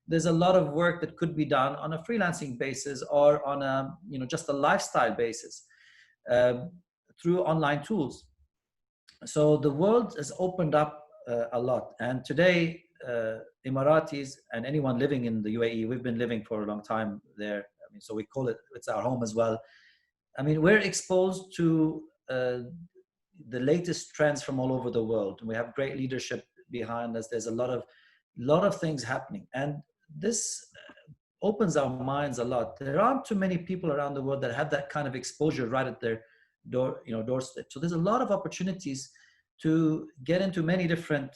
There's a lot of work that could be done on a freelancing basis, or on a, you know, just a lifestyle basis, through online tools. So the world has opened up a lot. And today, Emiratis and anyone living in the UAE, we've been living for a long time there. I mean, so we call it, it's our home as well. I mean, we're exposed to the latest trends from all over the world. And we have great leadership behind us. There's a lot of things happening. And this opens our minds a lot. There aren't too many people around the world that have that kind of exposure right at their doorstep. So there's a lot of opportunities to get into many different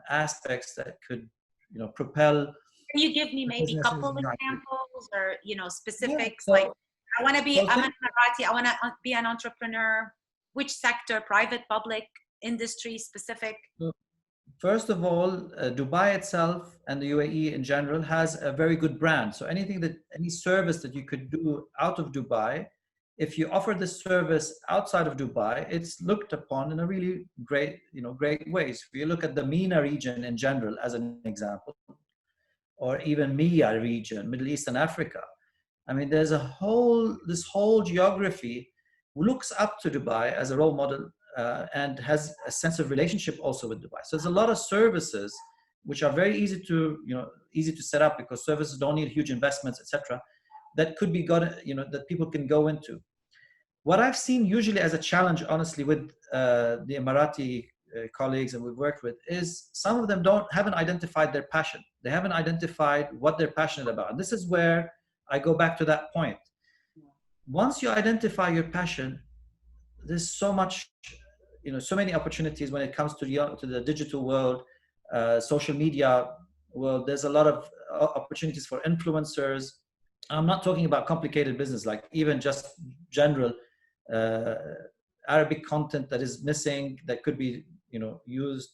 aspects that could, you know, propel. Can you give me maybe a couple examples, or, you know, specifics? Yeah, so, like, I want to be, I'm an Emirati, I want to be an entrepreneur. Which sector? Private, public, industry specific? First of all, Dubai itself and the UAE in general has a very good brand. So any service that you could do out of Dubai, if you offer this service outside of Dubai, it's looked upon in a really great ways. If you look at the MENA region in general, as an example, or even MEA region, Middle East and Africa, I mean, there's this whole geography looks up to Dubai as a role model, and has a sense of relationship also with Dubai. So there's a lot of services which are very easy to set up, because services don't need huge investments, etc., that could be that people can go into. What I've seen usually as a challenge, honestly, with the Emirati colleagues that we've worked with, is some of them haven't identified their passion. They haven't identified what they're passionate about. And this is where I go back to that point. Once you identify your passion, there's so much, so many opportunities when it comes to the digital world, social media world. There's a lot of opportunities for influencers. I'm not talking about complicated business, like even just general Arabic content that is missing, that could be, used,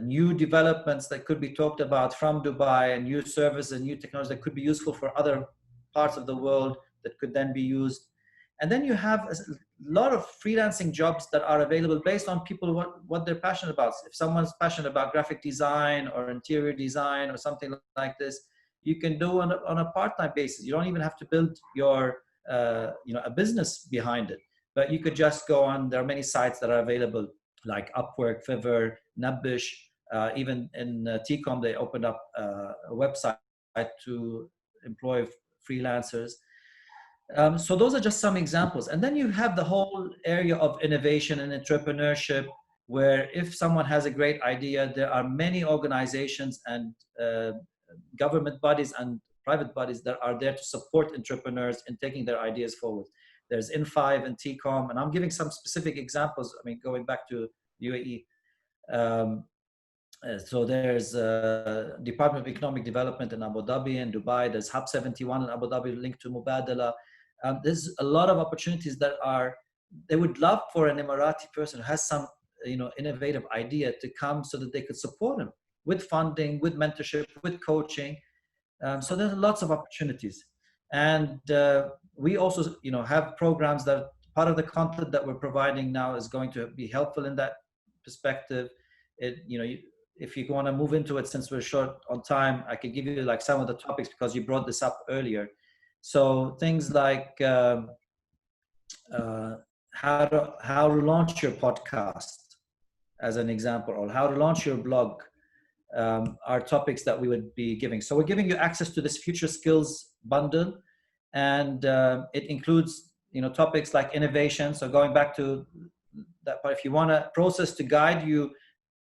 new developments that could be talked about from Dubai, and new services and new technology that could be useful for other parts of the world that could then be used. And then you have a lot of freelancing jobs that are available based on people, what they're passionate about. If someone's passionate about graphic design or interior design or something like this, you can do on a part-time basis. You don't even have to build your, a business behind it, but you could just go on. There are many sites that are available, like Upwork, Fiverr, Nabish. Even in TCOM, they opened up a website to employ freelancers. So those are just some examples. And then you have the whole area of innovation and entrepreneurship, where if someone has a great idea, there are many organizations and government bodies and private bodies that are there to support entrepreneurs in taking their ideas forward. There's In5 and TCOM, and I'm giving some specific examples. I mean, going back to UAE. So there's Department of Economic Development in Abu Dhabi and Dubai. There's Hub 71 in Abu Dhabi linked to Mubadala. There's a lot of opportunities that are, they would love for an Emirati person who has some, innovative idea to come so that they could support him with funding, with mentorship, with coaching. So there's lots of opportunities. And we also, have programs that part of the content that we're providing now is going to be helpful in that perspective. If you want to move into it, since we're short on time, I could give you like some of the topics because you brought this up earlier. So things like how to launch your podcast, as an example, or how to launch your blog, are topics that we would be giving. So we're giving you access to this future skills bundle, and it includes topics like innovation. So going back to that part, if you want a process to guide you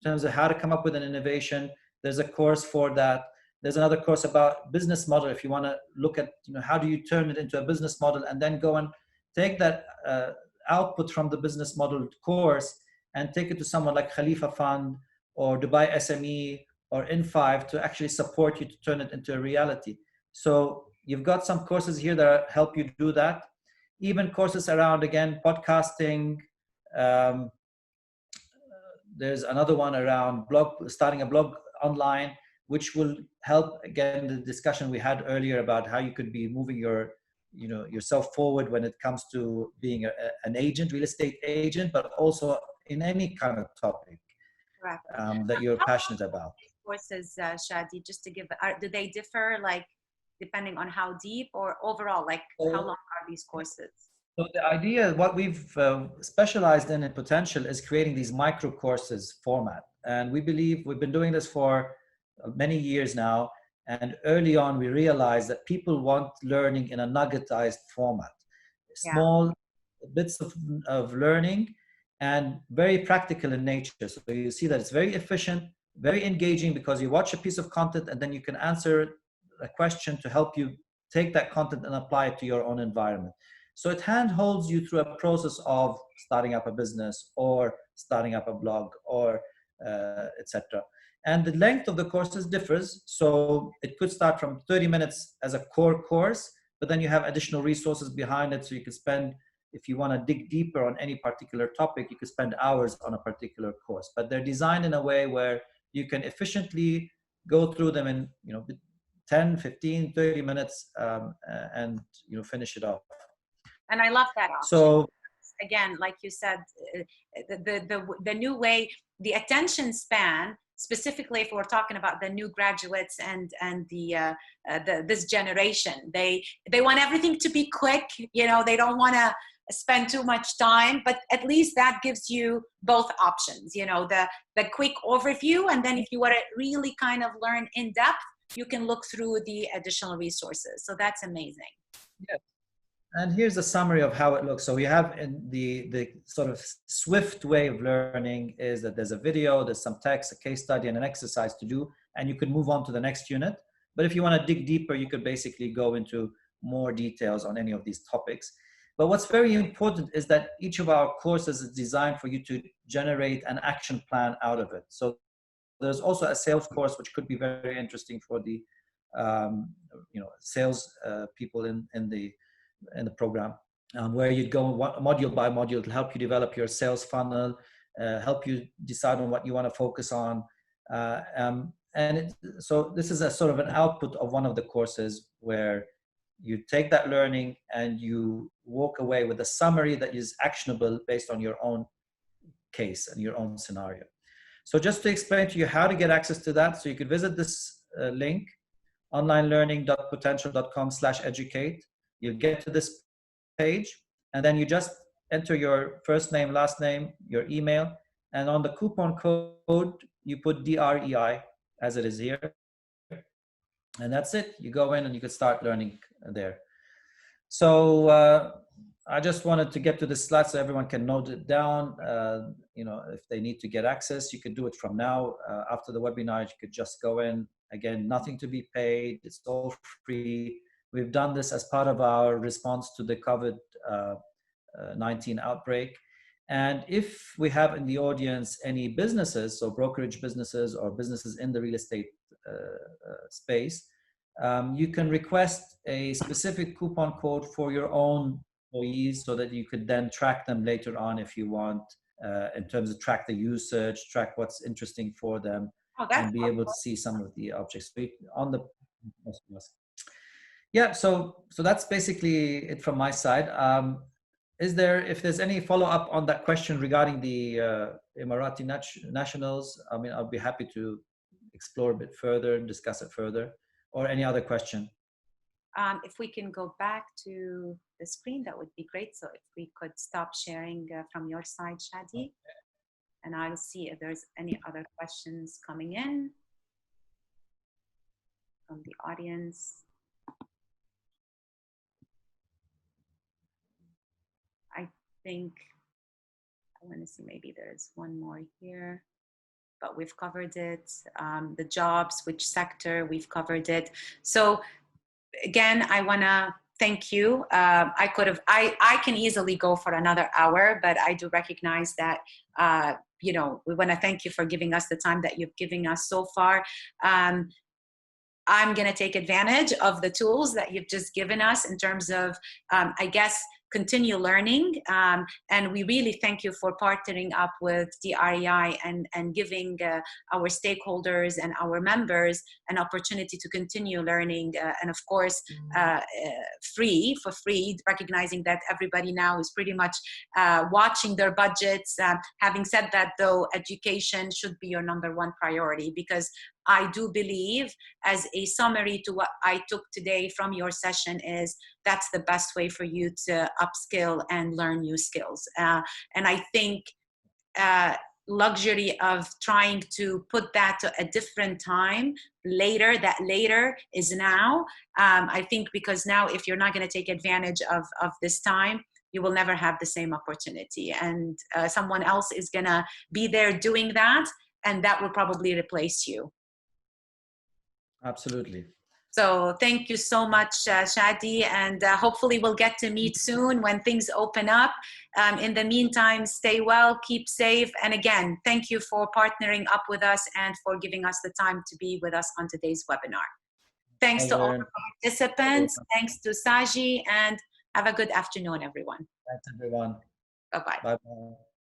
in terms of how to come up with an innovation, there's a course for that. There's another course about business model. If you want to look at how do you turn it into a business model, and then go and take that output from the business model course and take it to someone like Khalifa Fund or Dubai SME or In5 to actually support you to turn it into a reality. So you've got some courses here that help you do that. Even courses around, again, podcasting. There's another one around starting a blog online, which will help, again, the discussion we had earlier about how you could be moving yourself forward when it comes to being an agent, real estate agent, but also in any kind of topic that you're passionate about. Courses, Shadi, just to give, do they differ like depending on how deep, or overall, like how long are these courses? So the idea, what we've specialized in Potential, is creating these micro courses format. And we believe we've been doing this for many years now. And early on, we realized that people want learning in a nuggetized format, small bits of learning, and very practical in nature. So you see that it's very efficient, very engaging, because you watch a piece of content and then you can answer a question to help you take that content and apply it to your own environment. So it handholds you through a process of starting up a business or starting up a blog or etc. And the length of the courses differs. So it could start from 30 minutes as a core course, but then you have additional resources behind it. So you could spend, if you want to dig deeper on any particular topic, you could spend hours on a particular course. But they're designed in a way where you can efficiently go through them in 10, 15, 30 minutes and finish it off. And I love that option. So again, like you said, the new way, the attention span, specifically if we're talking about the new graduates and the this generation, they want everything to be quick. They don't want to spend too much time, but at least that gives you both options. The quick overview, and then if you want to really kind of learn in depth, you can look through the additional resources. So that's amazing. Yeah. And here's a summary of how it looks. So we have in the sort of swift way of learning is that there's a video, there's some text, a case study, and an exercise to do, and you can move on to the next unit. But if you want to dig deeper, you could basically go into more details on any of these topics. But what's very important is that each of our courses is designed for you to generate an action plan out of it. So there's also a sales course, which could be very interesting for the sales people in the program, where you'd go module by module to help you develop your sales funnel, help you decide on what you want to focus on. So this is a sort of an output of one of the courses where you take that learning and you walk away with a summary that is actionable based on your own case and your own scenario. So just to explain to you how to get access to that, so you could visit this link, onlinelearning.potential.com/educate. You'll get to this page, and then you just enter your first name, last name, your email, and on the coupon code, you put DREI as it is here. And that's it. You go in and you can start learning there. So I just wanted to get to this slide so everyone can note it down. You know, if they need to get access, you could do it from now. After the webinar, you could just go in. Again, nothing to be paid. It's all free. We've done this as part of our response to the COVID-19 outbreak. And if we have in the audience any businesses, so brokerage businesses or businesses in the real estate space, you can request a specific coupon code for your own employees so that you could then track them later on if you want, in terms of track the usage, track what's interesting for them, and be able to see some of the objects on the. Yeah, so that's basically it from my side. If there's any follow-up on that question regarding the Emirati nationals, I mean, I'll be happy to explore a bit further and discuss it further, or any other question. If we can go back to the screen, that would be great. So if we could stop sharing from your side, Shadi, and I'll see if there's any other questions coming in from the audience. I think, I want to see, maybe there's one more here, but we've covered it. The jobs, which sector, we've covered it. So again, I want to thank you. I can easily go for another hour, but I do recognize that, you know, we want to thank you for giving us the time that you've given us so far. I'm going to take advantage of the tools that you've just given us in terms of, I guess, continue learning. And we really thank you for partnering up with DREI and giving our stakeholders and our members an opportunity to continue learning. And of course, for free, recognizing that everybody now is pretty much watching their budgets. Having said that, though, education should be your #1 priority, because I do believe, as a summary to what I took today from your session, is that's the best way for you to upskill and learn new skills. And I think luxury of trying to put that to a different time later, that later is now. I think because now, if you're not going to take advantage of this time, you will never have the same opportunity. And someone else is going to be there doing that, and that will probably replace you. Absolutely. So thank you so much, Shadi, and hopefully we'll get to meet soon when things open up. In the meantime, stay well, keep safe, and again, thank you for partnering up with us and for giving us the time to be with us on today's webinar. Thanks to all the participants, thanks to Saji, and have a good afternoon, everyone. Thanks, everyone. Bye-bye. Bye-bye.